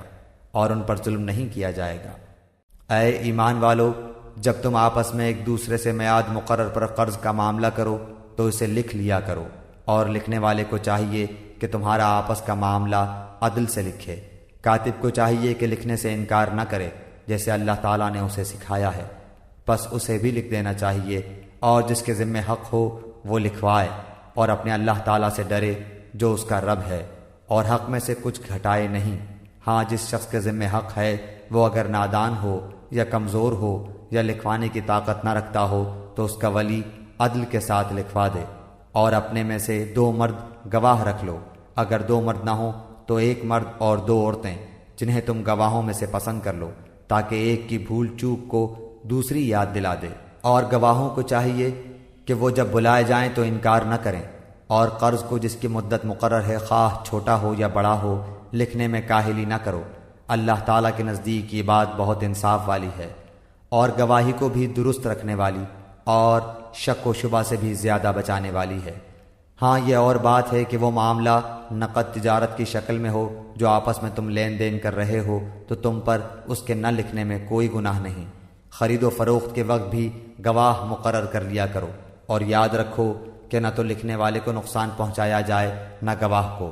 اور ان پر ظلم نہیں کیا جائے گا۔ اے ایمان والو، جب تم آپس میں ایک دوسرے سے میعاد مقرر پر قرض کا معاملہ کرو تو اسے لکھ لیا کرو، اور لکھنے والے کو چاہیے کہ تمہارا آپس کا معاملہ عدل سے لکھے۔ کاتب کو چاہیے کہ لکھنے سے انکار نہ کرے جیسے اللہ تعالیٰ نے اسے سکھایا ہے، پس اسے بھی لکھ دینا چاہیے، اور جس کے ذمہ حق ہو وہ لکھوائے، اور اپنے اللہ تعالیٰ سے ڈرے جو اس کا رب ہے، اور حق میں سے کچھ گھٹائے نہیں۔ ہاں، جس شخص کے ذمہ حق ہے وہ اگر نادان ہو یا کمزور ہو یا لکھوانے کی طاقت نہ رکھتا ہو تو اس کا ولی عدل کے ساتھ لکھوا دے، اور اپنے میں سے 2 مرد گواہ رکھ لو۔ اگر 2 مرد نہ ہوں تو 1 مرد اور 2 عورتیں جنہیں تم گواہوں میں سے پسند کر لو، تاکہ ایک کی بھول چوک کو دوسری یاد دلا دے۔ اور گواہوں کو چاہیے کہ وہ جب بلائے جائیں تو انکار نہ کریں، اور قرض کو جس کی مدت مقرر ہے خواہ چھوٹا ہو یا بڑا ہو لکھنے میں کاہلی نہ کرو۔ اللہ تعالیٰ کے نزدیک یہ بات بہت انصاف والی ہے، اور گواہی کو بھی درست رکھنے والی اور شک و شبہ سے بھی زیادہ بچانے والی ہے۔ ہاں، یہ اور بات ہے کہ وہ معاملہ نقد تجارت کی شکل میں ہو جو آپس میں تم لین دین کر رہے ہو تو تم پر اس کے نہ لکھنے میں کوئی گناہ نہیں، خرید و فروخت کے وقت بھی گواہ مقرر کر لیا کرو، اور یاد رکھو کہ نہ تو لکھنے والے کو نقصان پہنچایا جائے نہ گواہ کو،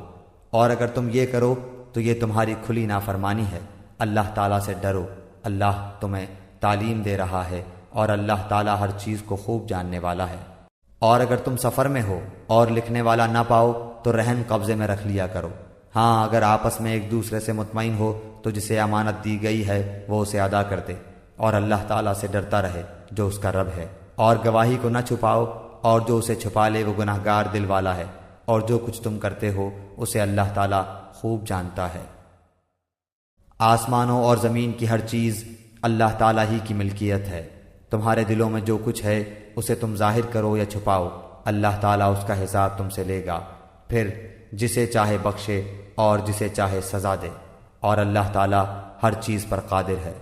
اور اگر تم یہ کرو تو یہ تمہاری کھلی نافرمانی ہے۔ اللہ تعالیٰ سے ڈرو، اللہ تمہیں تعلیم دے رہا ہے، اور اللہ تعالیٰ ہر چیز کو خوب جاننے والا ہے۔ اور اگر تم سفر میں ہو اور لکھنے والا نہ پاؤ تو رہن قبضے میں رکھ لیا کرو۔ ہاں، اگر آپس میں ایک دوسرے سے مطمئن ہو تو جسے امانت دی گئی ہے وہ اسے ادا کر دے، اور اللہ تعالیٰ سے ڈرتا رہے جو اس کا رب ہے۔ اور گواہی کو نہ چھپاؤ، اور جو اسے چھپا لے وہ گناہ گار دل والا ہے، اور جو کچھ تم کرتے ہو اسے اللہ تعالیٰ خوب جانتا ہے۔ آسمانوں اور زمین کی ہر چیز اللہ تعالیٰ ہی کی ملکیت ہے۔ تمہارے دلوں میں جو کچھ ہے اسے تم ظاہر کرو یا چھپاؤ، اللہ تعالیٰ اس کا حساب تم سے لے گا، پھر جسے چاہے بخشے اور جسے چاہے سزا دے، اور اللہ تعالیٰ ہر چیز پر قادر ہے۔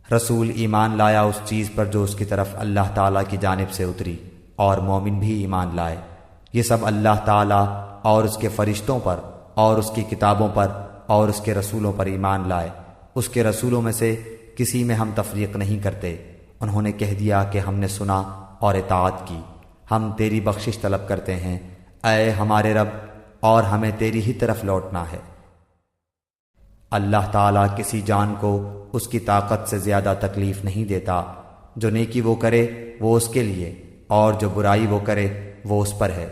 رسول ایمان لایا اس چیز پر جو اس کی طرف اللہ تعالیٰ کی جانب سے اتری، اور مومن بھی ایمان لائے۔ یہ سب اللہ تعالیٰ اور اس کے فرشتوں پر اور اس کی کتابوں پر اور اس کے رسولوں پر ایمان لائے۔ اس کے رسولوں میں سے کسی میں ہم تفریق نہیں کرتے۔ انہوں نے کہہ دیا کہ ہم نے سنا اور اطاعت کی، ہم تیری بخشش طلب کرتے ہیں، اے ہمارے رب، اور ہمیں تیری ہی طرف لوٹنا ہے۔ اللہ تعالیٰ کسی جان کو اس کی طاقت سے زیادہ تکلیف نہیں دیتا۔ جو نیکی وہ کرے وہ اس کے لیے، اور جو برائی وہ کرے وہ اس پر ہے۔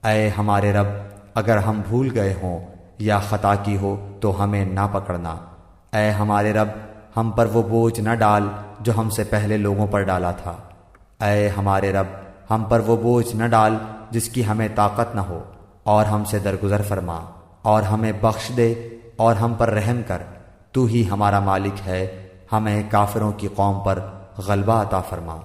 اے ہمارے رب، اگر ہم بھول گئے ہوں یا خطا کی ہو تو ہمیں نہ پکڑنا۔ اے ہمارے رب، ہم پر وہ بوجھ نہ ڈال جو ہم سے پہلے لوگوں پر ڈالا تھا۔ اے ہمارے رب، ہم پر وہ بوجھ نہ ڈال جس کی ہمیں طاقت نہ ہو، اور ہم سے درگزر فرما، اور ہمیں بخش دے اور ہم پر رحم کر۔ تو ہی ہمارا مالک ہے، ہمیں کافروں کی قوم پر غلبہ عطا فرما۔